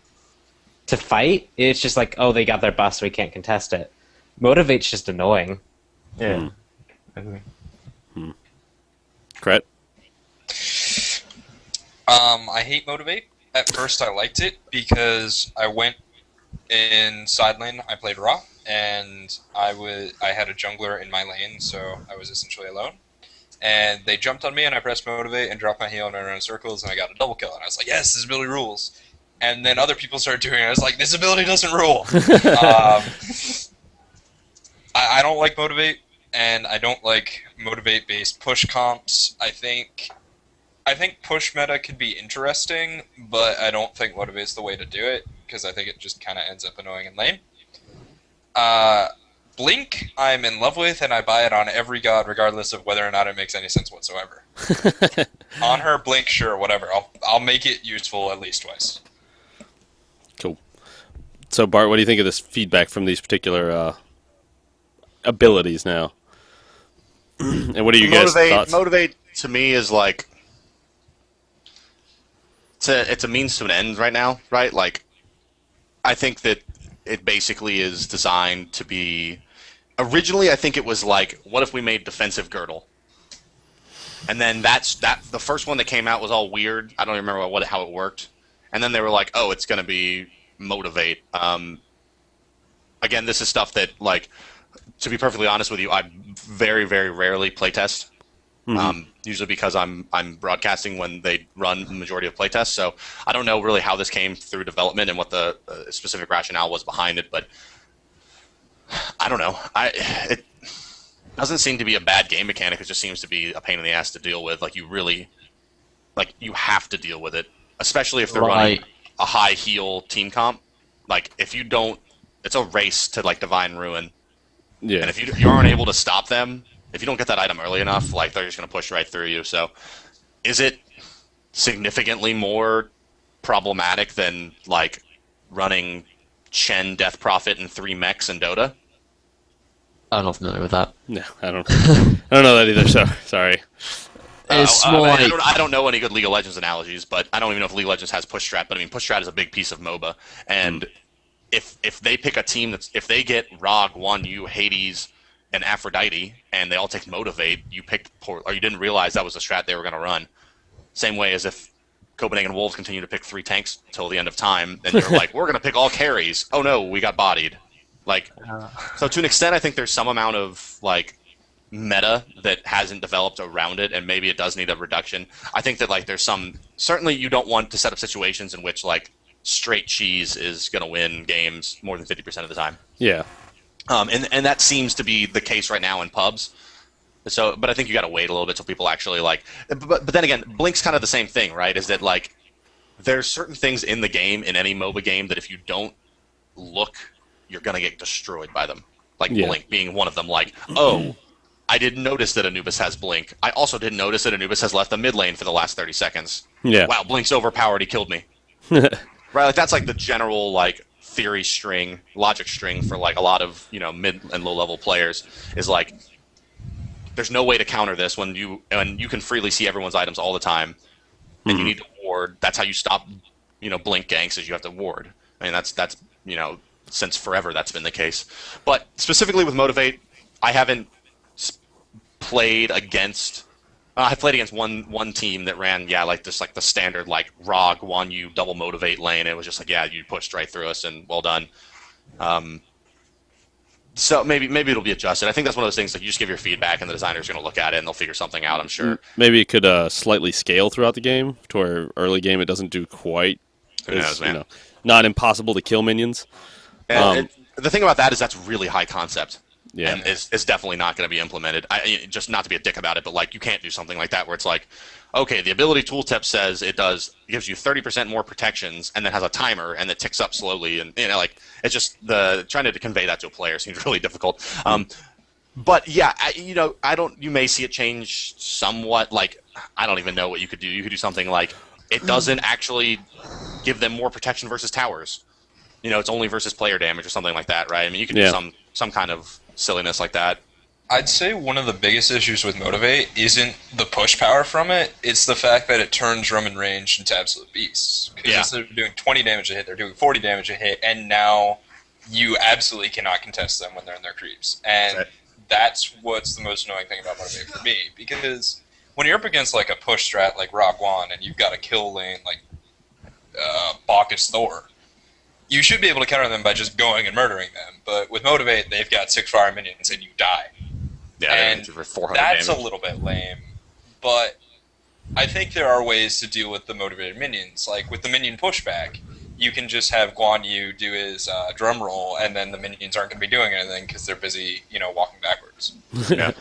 Speaker 2: to fight. It's just like, oh, they got their buff, so we can't contest it. Motivate's just annoying.
Speaker 6: Yeah, I agree.
Speaker 1: Krett?
Speaker 4: I hate Motivate. At first, I liked it because I went in side lane. I played Raw, and I had a jungler in my lane, so I was essentially alone. And they jumped on me, and I pressed Motivate and dropped my heal and I ran in circles, and I got a double kill. And I was like, yes, this ability rules. And then other people started doing it. I was like, this ability doesn't rule. I don't like Motivate, and I don't like Motivate-based push comps. I think push meta could be interesting, but I don't think Motivate's the way to do it, because I think it just kind of ends up annoying and lame. Blink, I'm in love with, and I buy it on every god, regardless of whether or not it makes any sense whatsoever. On her, Blink, sure, whatever. I'll make it useful at least twice.
Speaker 1: Cool. So, Bart, what do you think of this feedback from these particular abilities now? And what are you guys' thoughts?
Speaker 3: Motivate to me is like it's a means to an end right now, right? Like, I think that it basically is designed to be. Originally, I think it was like, what if we made defensive girdle? And then the first one that came out was all weird. I don't even remember how it worked. And then they were like, oh, it's going to be Motivate. Again, this is stuff that, like, to be perfectly honest with you, I very, very rarely playtest. Usually because I'm broadcasting when they run the majority of playtests, so I don't know really how this came through development and what the specific rationale was behind it, but I don't know. It doesn't seem to be a bad game mechanic. It just seems to be a pain in the ass to deal with. Like, you have to deal with it, especially if they're running a high heal team comp. Like, if you don't, it's a race to like Divine Ruin.
Speaker 1: Yeah.
Speaker 3: And if you aren't able to stop them, if you don't get that item early enough, like, they're just going to push right through you. So, is it significantly more problematic than, like, running Chen, Death Prophet, and 3 mechs in Dota?
Speaker 5: I'm not familiar with that.
Speaker 1: No, I don't know that either, so sorry.
Speaker 5: It's more like...
Speaker 3: I don't know any good League of Legends analogies, but I don't even know if League of Legends has push strat, but I mean, push strat is a big piece of MOBA, and if they pick a team if they get Rog, Wanyu, Hades, and Aphrodite, and they all take Motivate, you didn't realize that was the strat they were going to run. Same way as if Copenhagen Wolves continue to pick 3 tanks till the end of time, then you're like, we're going to pick all carries. Oh no, we got bodied. Like, so to an extent, I think there's some amount of, like, meta that hasn't developed around it, and maybe it does need a reduction. I think that, like, there's certainly you don't want to set up situations in which, like, straight cheese is going to win games more than 50% of the time.
Speaker 1: Yeah.
Speaker 3: And that seems to be the case right now in pubs. So, but I think you got to wait a little bit till people actually, like. But then again, Blink's kind of the same thing, right? Is that, like, there's certain things in the game, in any MOBA game, that if you don't look, you're gonna get destroyed by them. Like, Blink being one of them. Like, oh, I didn't notice that Anubis has Blink. I also didn't notice that Anubis has left the mid lane for the last 30 seconds.
Speaker 1: Yeah.
Speaker 3: Wow, Blink's overpowered. He killed me. Right? Like, that's like the general, like, theory string, logic string for, like, a lot of, you know, mid and low level players is like, there's no way to counter this when you can freely see everyone's items all the time, and you need to ward. That's how you stop, you know, Blink ganks, is you have to ward. I mean, that's you know, since forever that's been the case. But specifically with Motivate, I haven't played against. I played against one team that ran, like this, like the standard, like, Rog, Wanyu, double Motivate lane. It was just like, you pushed right through us, and well done. So maybe it'll be adjusted. I think that's one of those things, like, you just give your feedback, and the designer's going to look at it, and they'll figure something out, I'm sure.
Speaker 1: Maybe it could slightly scale throughout the game, to where early game it doesn't do quite
Speaker 3: Who knows, man?
Speaker 1: Not impossible to kill minions.
Speaker 3: And the thing about that is that's really high concept.
Speaker 1: Yeah.
Speaker 3: And it's definitely not going to be implemented. Just not to be a dick about it, but like you can't do something like that where it's like, okay, the ability tooltip says it gives you 30% more protections and then has a timer and it ticks up slowly, and like it's just trying to convey that to a player seems really difficult. But yeah, you may see it change somewhat. Like I don't even know what you could do. You could do something like it doesn't actually give them more protection versus towers. It's only versus player damage or something like that, right? I mean, you can do some kind of silliness like that.
Speaker 4: I'd say one of the biggest issues with Motivate isn't the push power from it, it's the fact that it turns Roman range into absolute beasts. Because instead of doing 20 damage a hit, they're doing 40 damage a hit, and now you absolutely cannot contest them when they're in their creeps. And that's what's the most annoying thing about Motivate for me, because when you're up against like a push strat like Rock One, and you've got a kill lane like Bacchus Thor, you should be able to counter them by just going and murdering them. But with Motivate, they've got 6 fire minions and you die.
Speaker 3: Yeah,
Speaker 4: and
Speaker 3: for 400
Speaker 4: that's
Speaker 3: damage.
Speaker 4: a little bit lame. But I think there are ways to deal with the motivated minions. Like with the minion pushback, you can just have Guan Yu do his drum roll, and then the minions aren't going to be doing anything because they're busy, walking backwards.
Speaker 3: Yeah.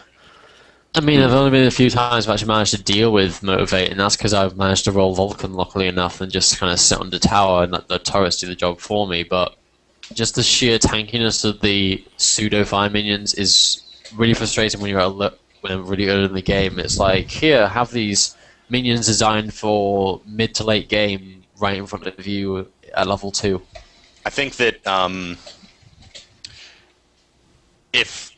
Speaker 5: I mean, I've only been a few times I've actually managed to deal with Motivate, and that's because I've managed to roll Vulcan luckily enough and just kind of sit on the tower and let the turrets do the job for me. But just the sheer tankiness of the pseudo-fire minions is really frustrating when you're when really early in the game. It's like, here, have these minions designed for mid to late game right in front of you at level 2.
Speaker 3: I think that if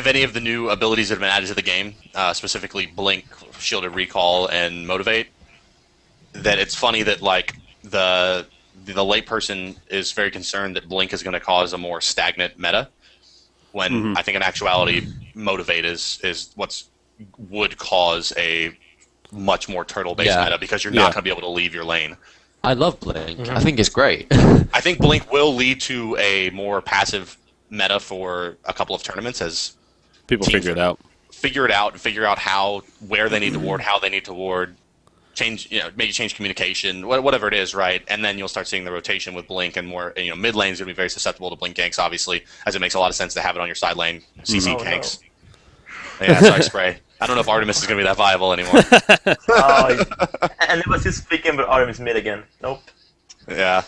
Speaker 3: any of the new abilities that have been added to the game, specifically Blink, Shielded Recall, and Motivate, that it's funny that like the layperson is very concerned that Blink is going to cause a more stagnant meta, when I think in actuality Motivate is would cause a much more turtle-based meta, because you're not going to be able to leave your lane.
Speaker 5: I love Blink. I think it's great.
Speaker 3: I think Blink will lead to a more passive meta for a couple of tournaments as
Speaker 1: people figure it out.
Speaker 3: Figure out where they need to ward, how they need to ward, maybe change communication, whatever it is, right? And then you'll start seeing the rotation with Blink, and more, mid lane's going to be very susceptible to Blink ganks, obviously, as it makes a lot of sense to have it on your side lane, CC ganks. No. Yeah, sorry, Spray. I don't know if Artemis is going to be that viable anymore.
Speaker 6: And it was just speaking about Artemis mid again. Nope.
Speaker 3: Yeah.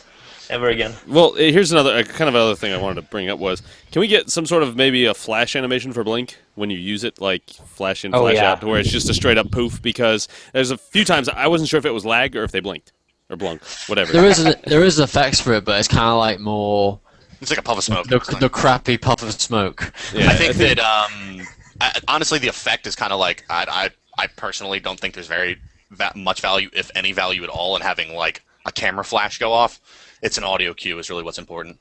Speaker 6: Ever again.
Speaker 1: Well, here's another kind of other thing I wanted to bring up was, can we get some sort of maybe a flash animation for Blink when you use it, like flash in, flash out, to where it's just a straight up poof? Because there's a few times I wasn't sure if it was lag or if they blinked or blunk, whatever.
Speaker 5: There is effects for it, but it's kind of like more.
Speaker 3: It's like a puff of smoke.
Speaker 5: The crappy puff of smoke.
Speaker 1: Yeah,
Speaker 3: I think that honestly the effect is kind of like I personally don't think there's very much value, if any value at all, in having like a camera flash go off. It's an audio cue is really what's important.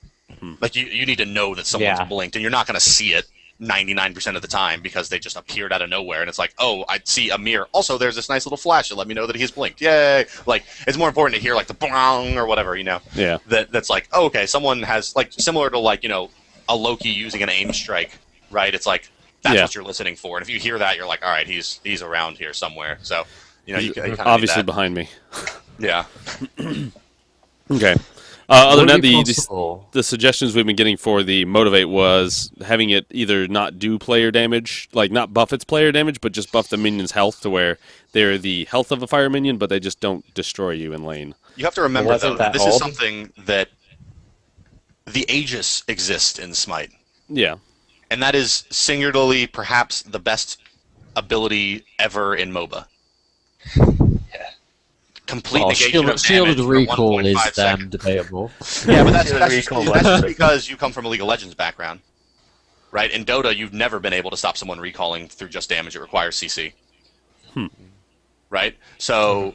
Speaker 3: Like you need to know that someone's blinked, and you're not going to see it 99% of the time because they just appeared out of nowhere, and it's like, oh, I see a mirror. Also, there's this nice little flash to let me know that he's blinked. Yay! Like it's more important to hear like the bong or whatever,
Speaker 1: Yeah.
Speaker 3: That's like, oh, okay, someone has like similar to like a Loki using an aim strike, right? It's like that's what you're listening for, and if you hear that, you're like, all right, he's around here somewhere. So you kind of
Speaker 1: obviously behind me.
Speaker 3: Yeah.
Speaker 1: Okay. Other than that, the suggestions we've been getting for the Motivate was having it either not do player damage, like not buff its player damage, but just buff the minion's health to where they're the health of a fire minion, but they just don't destroy you in lane.
Speaker 3: You have to remember, though, this is something that the Aegis exists in Smite.
Speaker 1: Yeah.
Speaker 3: And that is singularly perhaps the best ability ever in MOBA. Complete negation of
Speaker 5: shielded
Speaker 3: damage
Speaker 5: recall
Speaker 3: for
Speaker 5: is
Speaker 3: 1.5 seconds.
Speaker 5: debatable.
Speaker 3: Yeah, but that's because you come from a League of Legends background, right? In Dota, you've never been able to stop someone recalling through just damage. It requires CC. Right? So,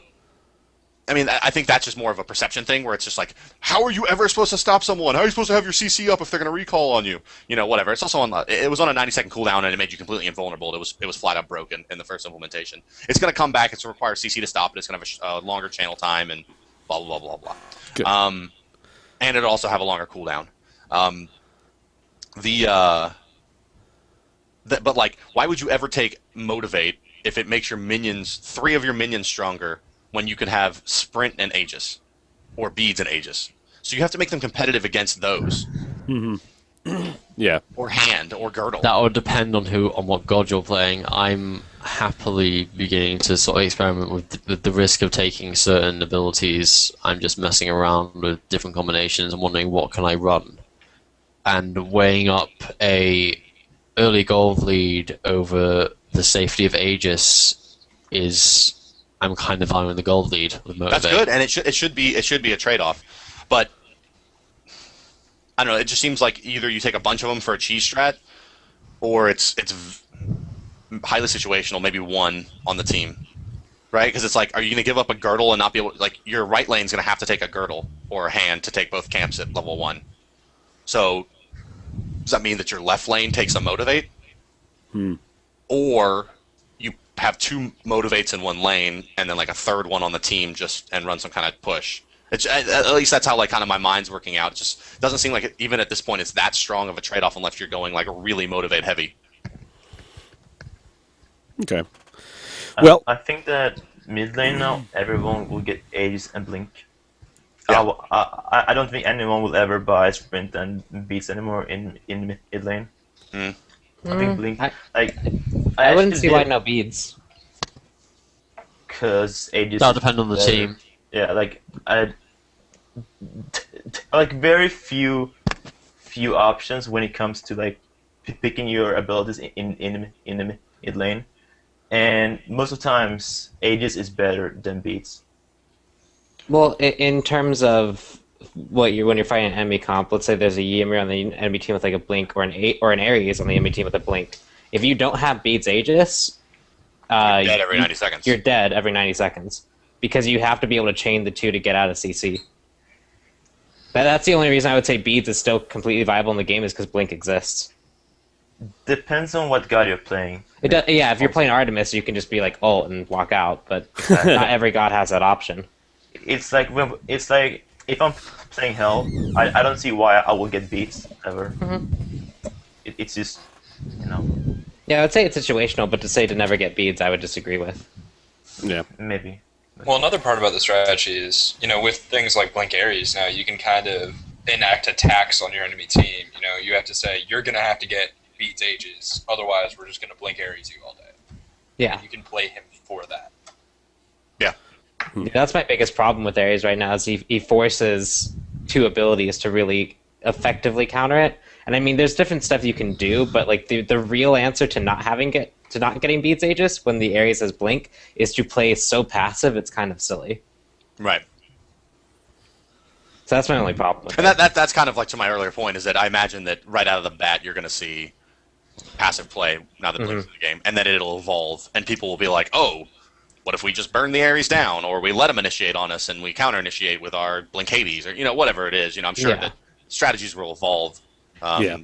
Speaker 3: I mean, I think that's just more of a perception thing, where it's just like, how are you ever supposed to stop someone? How are you supposed to have your CC up if they're going to recall on you? Whatever. It's also it was on a 90-second cooldown, and it made you completely invulnerable. It was flat out broken in the first implementation. It's going to come back. It's going to require CC to stop it. It's going to have a longer channel time, and blah blah blah blah blah. And it'll also have a longer cooldown. But like, why would you ever take Motivate if it makes your minions, 3 of your minions stronger, when you could have Sprint and Aegis? or beads and Aegis. So you have to make them competitive against those.
Speaker 1: Yeah.
Speaker 3: Or hand, or girdle.
Speaker 5: That would depend on what god you're playing. I'm happily beginning to sort of experiment with the risk of taking certain abilities. I'm just messing around with different combinations and wondering what can I run, and weighing up a early gold lead over the safety of Aegis is. I'm kind of fine with the gold lead with Motivate.
Speaker 3: That's good, and it should be a trade-off, but I don't know. It just seems like either you take a bunch of them for a cheese strat, or it's highly situational. Maybe one on the team, right? Because it's like, are you going to give up a girdle and not be able? Like, your right lane's going to have to take a girdle or a hand to take both camps at level 1. So does that mean that your left lane takes a motivate, or you have 2 motivates in one lane and then like a third one on the team and run some kind of push? At least that's how like kind of my mind's working out. It just doesn't seem like even at this point it's that strong of a trade-off unless you're going like really motivate heavy.
Speaker 1: Okay. Well,
Speaker 6: I think that mid lane now everyone will get Aegis and Blink.
Speaker 3: Yeah.
Speaker 6: I don't think anyone will ever buy Sprint and Beats anymore in mid lane. I think Blink.
Speaker 2: I wouldn't see why no beads.
Speaker 6: Because Aegis.
Speaker 5: That'll depend on the team.
Speaker 6: Yeah, like like very few options when it comes to like picking your abilities in the mid lane, and most of the times Aegis is better than Beats.
Speaker 2: Well, in terms of when you're fighting an enemy comp, let's say there's a Ymir on the enemy team with like a blink, or an Ares on the enemy team with a blink. If you don't have Beats Aegis,
Speaker 3: You're dead every 90 seconds.
Speaker 2: You're dead every 90 seconds. Because you have to be able to chain the 2 to get out of CC. That's the only reason I would say Beads is still completely viable in the game, is because Blink exists.
Speaker 6: Depends on what god you're playing.
Speaker 2: Yeah, if you're playing Artemis, you can just be like ult and walk out, but not every god has that option.
Speaker 6: It's like if I'm playing Hell, I don't see why I will get Beats ever. It's just,
Speaker 2: Yeah, I would say it's situational, but to say to never get Beads, I would disagree with.
Speaker 1: yeah.
Speaker 6: maybe.
Speaker 4: Well, another part about the strategy is, with things like Blink Ares now, you can kind of enact attacks on your enemy team. You have to say, you're going to have to get Beats Aegis, otherwise we're just going to Blink Ares you all day.
Speaker 2: Yeah.
Speaker 4: And you can play him for that.
Speaker 3: Yeah.
Speaker 2: Yeah, that's my biggest problem with Ares right now, is he forces 2 abilities to really effectively counter it. And I mean, there's different stuff you can do, but like the real answer to not getting Beats Aegis when the Ares has Blink is to play so passive it's kind of silly.
Speaker 3: Right.
Speaker 2: So that's my only problem with
Speaker 3: And
Speaker 2: it.
Speaker 3: that's kind of like to my earlier point, is that I imagine that right out of the bat you're going to see passive play now that Blink's in the game, and then it'll evolve, and people will be like, oh, what if we just burn the Ares down, or we let them initiate on us and we counter-initiate with our Blink Hades, or whatever it is. I'm sure that strategies will evolve.
Speaker 1: Yeah.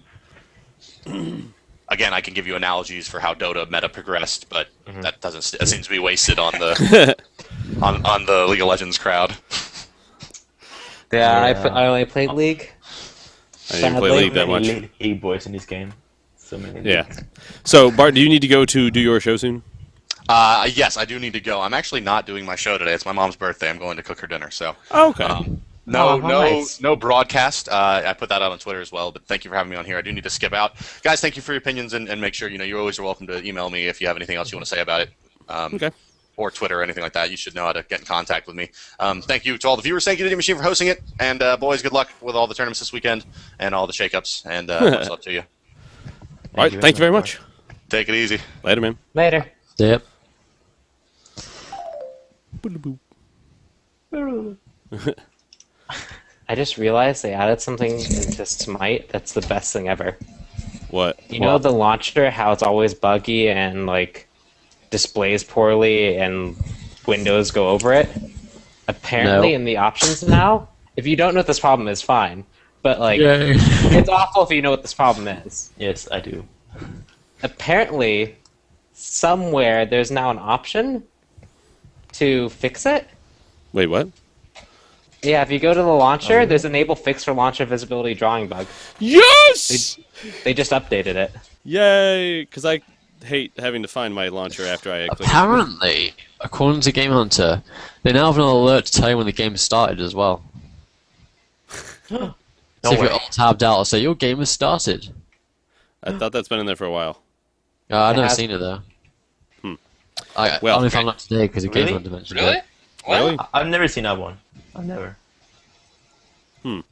Speaker 3: Again, I can give you analogies for how Dota meta progressed, but that seems to be wasted on the on the League of Legends crowd.
Speaker 2: Yeah, I only played League.
Speaker 1: I didn't play League that much.
Speaker 6: League boys in this game. So many.
Speaker 1: Yeah. So, Bart, do you need to go to do your show soon?
Speaker 3: Yes, I do need to go. I'm actually not doing my show today. It's my mom's birthday. I'm going to cook her dinner. So.
Speaker 1: Oh, okay.
Speaker 3: No broadcast. I put that out on Twitter as well, but thank you for having me on here. I do need to skip out. Guys, thank you for your opinions, and make sure, you always are welcome to email me if you have anything else you want to say about it.
Speaker 1: Okay.
Speaker 3: Or Twitter or anything like that. You should know how to get in contact with me. Thank you to all the viewers. Thank you to DeamonMachine for hosting it. And boys, good luck with all the tournaments this weekend and all the shakeups. And much love to you.
Speaker 1: All right. Thank you very much.
Speaker 3: Take it easy.
Speaker 1: Later, man.
Speaker 2: Later.
Speaker 5: Yep.
Speaker 2: I just realized they added something into Smite that's the best thing ever.
Speaker 1: What?
Speaker 2: You know the launcher, how it's always buggy and like displays poorly and windows go over it? Apparently
Speaker 5: No.
Speaker 2: in the options now, if you don't know what this problem is, fine. But like
Speaker 5: Yay.
Speaker 2: it's awful if you know what this problem is.
Speaker 6: Yes, I do.
Speaker 2: Apparently somewhere there's now an option to fix it.
Speaker 1: Wait, what?
Speaker 2: Yeah, if you go to the launcher, there's enable fix for launcher visibility drawing bug.
Speaker 1: Yes!
Speaker 2: They just updated it.
Speaker 1: Yay! Because I hate having to find my launcher after I click it.
Speaker 5: Apparently, according to Game Hunter, they now have an alert to tell you when the game started as well.
Speaker 6: No
Speaker 5: So if
Speaker 6: way.
Speaker 5: you're all tabbed out, I'll say your game has started.
Speaker 1: I thought that's been in there for a while.
Speaker 5: I've
Speaker 2: It
Speaker 5: never
Speaker 2: has-
Speaker 5: seen it though.
Speaker 1: Hmm.
Speaker 5: I
Speaker 1: Well,
Speaker 5: only found out today because a
Speaker 6: Really?
Speaker 5: game hunter mentioned
Speaker 4: Really?
Speaker 5: it.
Speaker 1: Really?
Speaker 6: I've never seen that one. I've never.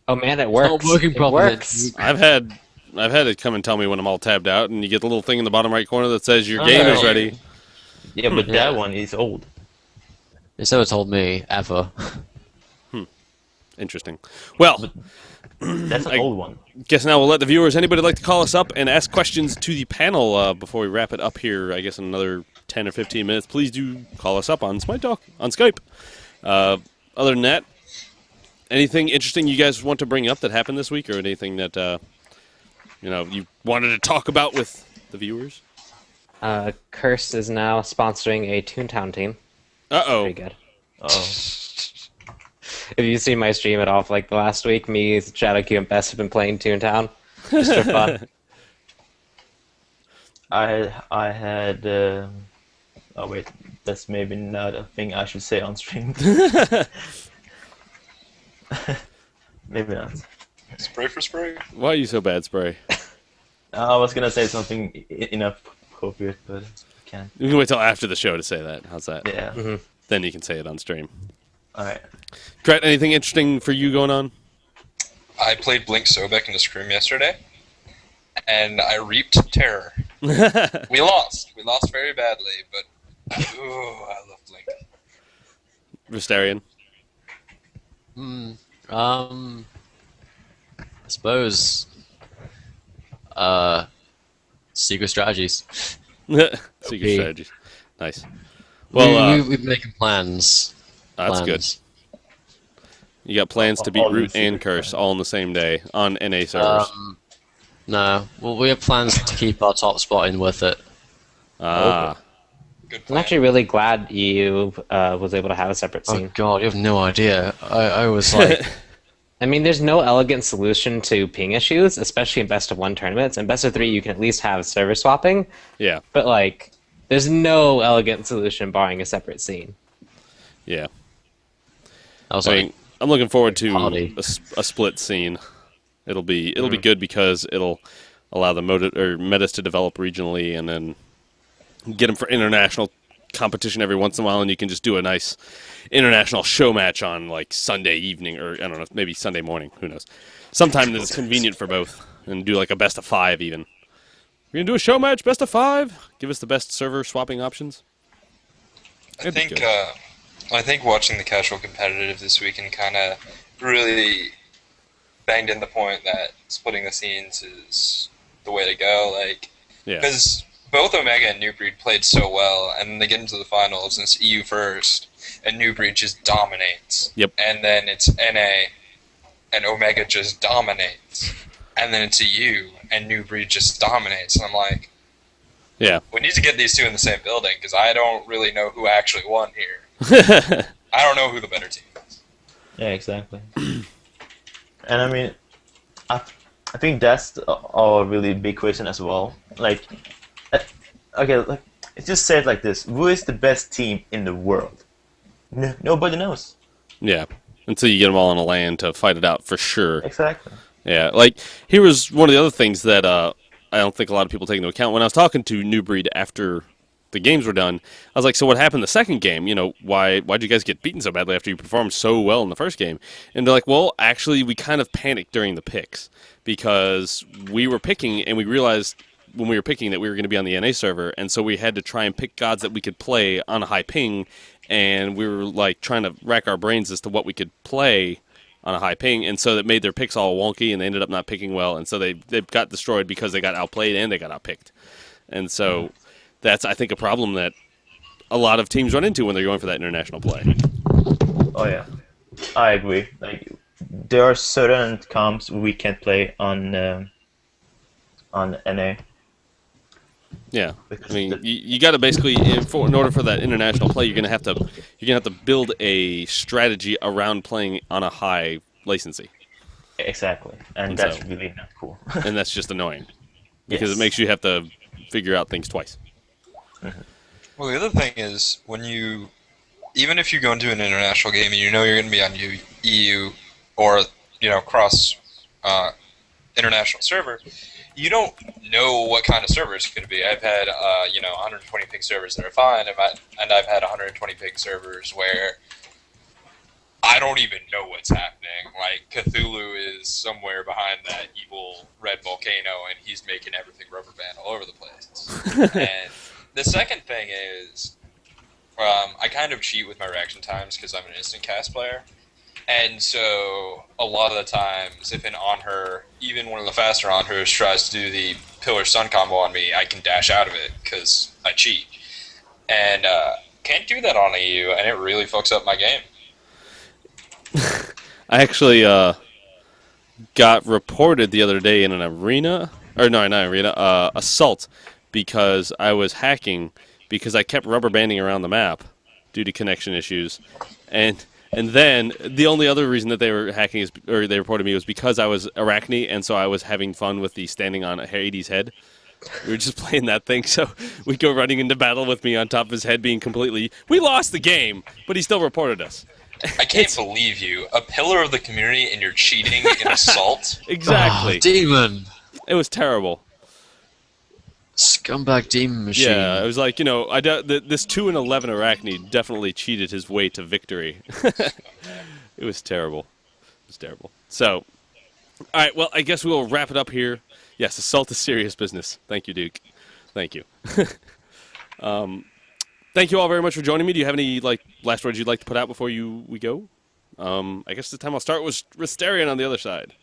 Speaker 2: Oh man, it
Speaker 5: It's
Speaker 2: works.
Speaker 5: not working
Speaker 2: It
Speaker 5: properly.
Speaker 2: works.
Speaker 1: I've had it come and tell me when I'm all tabbed out, and you get the little thing in the bottom right corner that says your game is
Speaker 6: no.
Speaker 1: ready.
Speaker 6: Yeah, but
Speaker 5: Yeah.
Speaker 6: that one is old.
Speaker 5: It's never told me ever.
Speaker 1: Interesting. Well,
Speaker 6: That's an
Speaker 1: I-
Speaker 6: old one.
Speaker 1: guess now we'll let the viewers, anybody like to call us up and ask questions to the panel before we wrap it up here, I guess in another 10 or 15 minutes, please do call us up on Smite Talk, on Skype. Other than that, anything interesting you guys want to bring up that happened this week, or anything that you wanted to talk about with the viewers?
Speaker 2: Curse is now sponsoring a Toontown team.
Speaker 1: Uh-oh.
Speaker 2: Pretty good.
Speaker 6: Oh.
Speaker 2: If you've seen my stream at all for like the last week, me, Shadowq, and Bess have been playing Toontown just for fun.
Speaker 6: I had. Oh wait, that's maybe not a thing I should say on stream. Maybe not.
Speaker 4: Spray for spray.
Speaker 1: Why are you so bad, Spray?
Speaker 6: I was gonna say something inappropriate, but can't.
Speaker 1: You can wait till after the show to say that. How's that?
Speaker 6: Yeah.
Speaker 1: Then you can say it on stream.
Speaker 6: All right.
Speaker 1: Krett, anything interesting for you going on?
Speaker 4: I played Blink Sobek in the scrim yesterday, and I reaped terror. We lost. We lost very badly, but ooh, I love Blink.
Speaker 1: Resterian.
Speaker 5: I suppose. Secret strategies.
Speaker 1: Secret
Speaker 5: Okay.
Speaker 1: strategies. Nice. Well,
Speaker 5: We've been making plans.
Speaker 1: that's good. You got plans to beat
Speaker 6: All
Speaker 1: Root
Speaker 6: the
Speaker 1: and
Speaker 6: secret
Speaker 1: Curse all on the same day on NA servers.
Speaker 5: No. Well, we have plans to keep our top spot in with it.
Speaker 1: Ah.
Speaker 4: Good
Speaker 2: I'm
Speaker 4: plan.
Speaker 2: actually really glad EU was able to have a separate
Speaker 5: Oh
Speaker 2: scene.
Speaker 5: god, you have no idea. I was like,
Speaker 2: I mean, there's no elegant solution to ping issues, especially in best of one tournaments. In best of three, you can at least have server swapping,
Speaker 1: Yeah.
Speaker 2: but like, there's no elegant solution barring a separate scene.
Speaker 1: Yeah.
Speaker 5: I was
Speaker 1: I
Speaker 5: like,
Speaker 1: mean, I'm looking forward to
Speaker 5: Quality.
Speaker 1: a split scene. It'll be good because it'll allow the metas to develop regionally, and then get them for international competition every once in a while, and you can just do a nice international show match on like Sunday evening, or I don't know, maybe Sunday morning. Who knows? Sometime that's convenient for both, and do like a best of 5 even. We're gonna do a show match, best of 5. Give us the best server swapping options.
Speaker 4: I
Speaker 1: That'd be
Speaker 4: think
Speaker 1: good.
Speaker 4: I think watching the casual competitive this weekend kind of really banged in the point that splitting the scenes is the way to go. Like,
Speaker 1: Yeah.
Speaker 4: because both Omega and New Breed played so well, and then they get into the finals, and it's EU first, and New Breed just dominates.
Speaker 1: Yep.
Speaker 4: And then it's NA, and Omega just dominates. And then it's EU, and New Breed just dominates. And I'm like,
Speaker 1: Yeah.
Speaker 4: we need to get these two in the same building, because I don't really know who actually won here. I don't know who the better team is.
Speaker 6: Yeah, exactly. And I mean, I think that's a really big question as well. Like, okay, like it's just said like this: who is the best team in the world? Nobody knows.
Speaker 1: Yeah. Until you get them all on a LAN to fight it out for sure.
Speaker 6: Exactly.
Speaker 1: Yeah, like, here was one of the other things that I don't think a lot of people take into account. When I was talking to New Breed after the games were done, I was like, so what happened the second game? You know, why'd you guys get beaten so badly after you performed so well in the first game? And they're like, well, actually, we kind of panicked during the picks because we were picking, and we realized when we were picking that we were going to be on the NA server, and so we had to try and pick gods that we could play on a high ping, and we were, like, trying to rack our brains as to what we could play on a high ping, and so that made their picks all wonky, and they ended up not picking well, and so they got destroyed because they got outplayed and they got outpicked. And so that's, I think, a problem that a lot of teams run into when they're going for that international play.
Speaker 6: Oh yeah, I agree. Like, there are certain comps we can't play on NA.
Speaker 1: Yeah,
Speaker 6: Because
Speaker 1: I mean,
Speaker 6: the-
Speaker 1: you got to basically, in order for that international play, you're gonna have to build a strategy around playing on a high latency,
Speaker 6: Exactly, and
Speaker 1: And
Speaker 6: that's
Speaker 1: so-
Speaker 6: really not cool.
Speaker 1: and that's just annoying because
Speaker 6: Yes.
Speaker 1: it makes you have to figure out things twice.
Speaker 4: Well, the other thing is, even if you go into an international game and you know you're going to be on EU or cross international server, you don't know what kind of server it's going to be. I've had 120 ping servers that are fine, and I've had 120 ping servers where I don't even know what's happening. Like, Cthulhu is somewhere behind that evil red volcano, and he's making everything rubber band all over the place. And the second thing is, I kind of cheat with my reaction times because I'm an instant cast player. And so, a lot of the times, if an on-her, even one of the faster on-hers tries to do the Pillar Stun combo on me, I can dash out of it because I cheat. And can't do that on EU, and it really fucks up my game.
Speaker 1: I actually got reported the other day in an arena, or no, not arena, assault, because I was hacking because I kept rubber banding around the map due to connection issues, and then the only other reason that they were hacking or they reported me was because I was Arachne, and so I was having fun with the standing on Hades' head. We were just playing that thing, so we'd go running into battle with me on top of his head being completely... We lost the game, but he still reported us.
Speaker 4: I can't believe you. A pillar of the community and you're cheating in Assault?
Speaker 1: Exactly.
Speaker 5: Oh, Demon!
Speaker 1: It was terrible.
Speaker 5: Scumbag DeamonMachine.
Speaker 1: Yeah, it was like, this 2-11 Arachne definitely cheated his way to victory. It was terrible. It was terrible. So, all right, well, I guess we'll wrap it up here. Yes, Assault is serious business. Thank you, Duke. Thank you. Thank you all very much for joining me. Do you have any last words you'd like to put out before we go? I guess this time I'll start with Resterian on the other side.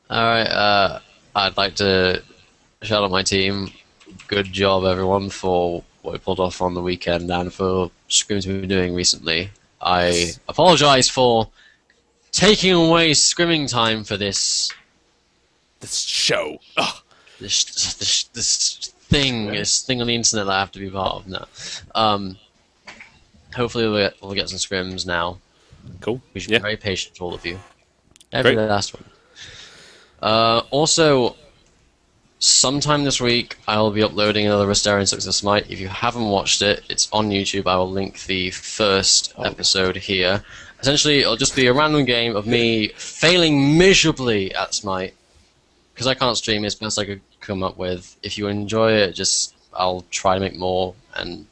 Speaker 5: All right, I'd like to shout out my team. Good job, everyone, for what we pulled off on the weekend and for scrims we've been doing recently. I apologize for taking away scrimming time for this
Speaker 1: show. Ugh.
Speaker 5: This thing on the internet that I have to be part of now. Hopefully we'll get some scrims now.
Speaker 1: Cool.
Speaker 5: We should
Speaker 1: Yeah.
Speaker 5: be very patient to all of you. Every
Speaker 1: Great.
Speaker 5: last one. Also, sometime this week I will be uploading another Resterian 6 of Smite. If you haven't watched it, it's on YouTube. I will link the first episode here. Essentially, it'll just be a random game of me failing miserably at Smite. Because I can't stream, it's best I could come up with. If you enjoy it, I'll try to make more, and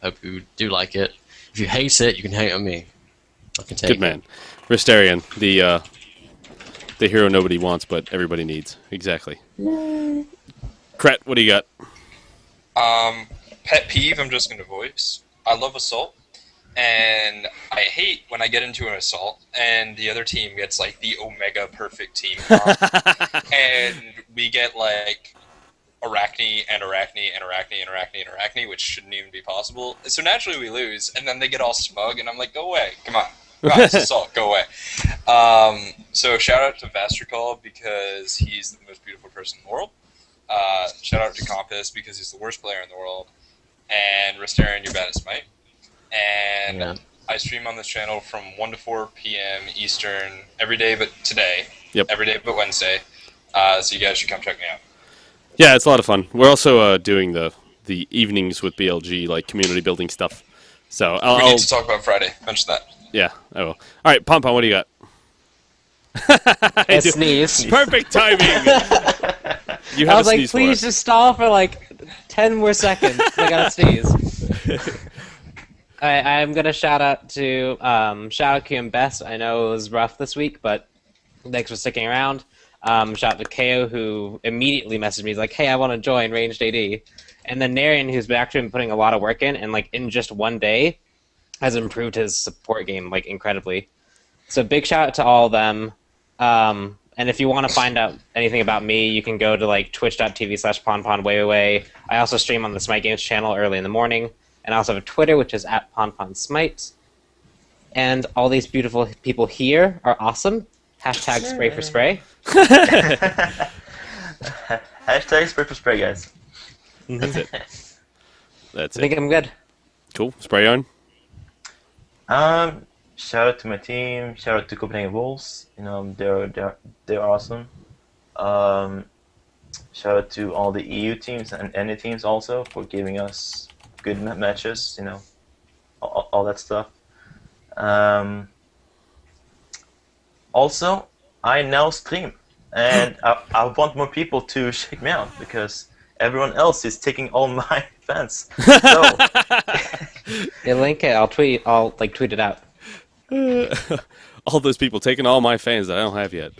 Speaker 5: hope you do like it. If you hate it, you can hate on me. I can take
Speaker 1: Good man. Resterian, the hero nobody wants, but everybody needs. Exactly. Krett, what do you got?
Speaker 4: Pet peeve I'm just going to voice. I love Assault, and I hate when I get into an Assault and the other team gets the Omega perfect team comp, and we get Arachne and Arachne and Arachne and Arachne and Arachne, which shouldn't even be possible. So naturally we lose, and then they get all smug, and I'm like, go away, come on, it's Assault, go away. So shout out to Vastricol because he's the most beautiful person in the world. Shout out to Compass because he's the worst player in the world. And Resterian, you're bad at Smite. And
Speaker 5: Yeah.
Speaker 4: I stream on this channel from 1 to 4 p.m. Eastern every day but today.
Speaker 1: Yep.
Speaker 4: Every day but Wednesday. So you guys should come check me out.
Speaker 1: Yeah, it's a lot of fun. We're also doing the evenings with BLG, community building stuff. So
Speaker 4: We
Speaker 1: I'll
Speaker 4: need to talk about Friday. Mention that.
Speaker 1: yeah, I will. All right, PonPon, what do you got?
Speaker 2: I sneeze.
Speaker 1: Perfect timing. You have
Speaker 2: I was
Speaker 1: a
Speaker 2: like,
Speaker 1: sneeze
Speaker 2: please
Speaker 1: for it.
Speaker 2: just stall for 10 more seconds. I gotta sneeze. I'm gonna shout out to Q and Best. I know it was rough this week, but thanks for sticking around. Shout out to KO, who immediately messaged me. He's like, hey, I want to join Ranged AD. And then Narian, who's actually been putting a lot of work in, and in just one day has improved his support game incredibly. So big shout out to all of them. And if you want to find out anything about me, you can go to twitch.tv/PonPonWeiWeiWei. I also stream on the Smite Games channel early in the morning. And I also have a Twitter, which is @PonPonSmite. And all these beautiful people here are awesome. Hashtag spray for spray.
Speaker 6: Hashtag spray for spray, guys.
Speaker 1: That's it. That's
Speaker 2: I think
Speaker 1: it.
Speaker 2: I'm good.
Speaker 1: Cool. Sprayarn.
Speaker 6: Shout out to my team. Shout out to Copenhagen Wolves. They're awesome. Shout out to all the EU teams and any teams also for giving us good matches. All that stuff. Also, I now stream, and I want more people to check me out because everyone else is taking all my fans. So
Speaker 2: Yeah, link it. I'll tweet it out.
Speaker 1: All those people taking all my fans that I don't have yet.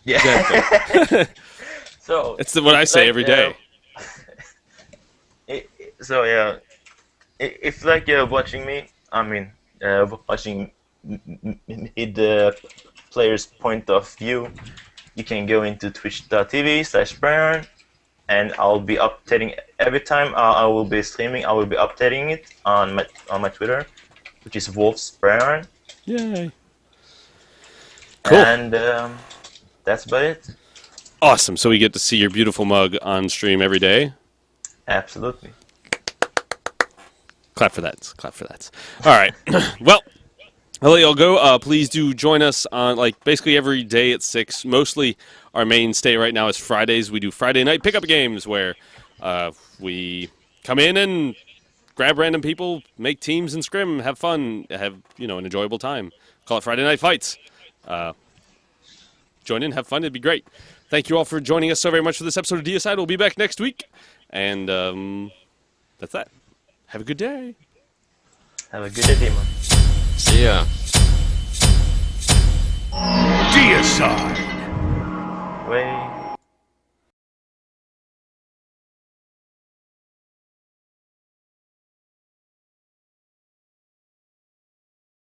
Speaker 6: yeah.
Speaker 1: Exactly.
Speaker 6: So
Speaker 1: It's what I say every day.
Speaker 6: So yeah, if like you're watching me, I mean, watching the player's point of view, you can go into twitch.tv/Sprayarn, and I'll be updating every time I will be streaming. I will be updating it on my Twitter, which is Sprayarn.
Speaker 1: Yay. Cool.
Speaker 6: And that's about it.
Speaker 1: Awesome. So we get to see your beautiful mug on stream every day.
Speaker 6: Absolutely.
Speaker 1: Clap for that. Clap for that. All right. Well, I'll let y'all go. Please do join us on basically every day at 6. Mostly our mainstay right now is Fridays. We do Friday night pickup games where we come in and grab random people, make teams and scrim, have fun, have an enjoyable time. Call it Friday Night Fights. Join in, have fun. It'd be great. Thank you all for joining us so very much for this episode of Deicide. We'll be back next week. And that's that. Have a good day.
Speaker 6: Have a good day, Demon.
Speaker 5: See ya.
Speaker 7: Deicide.
Speaker 6: Way.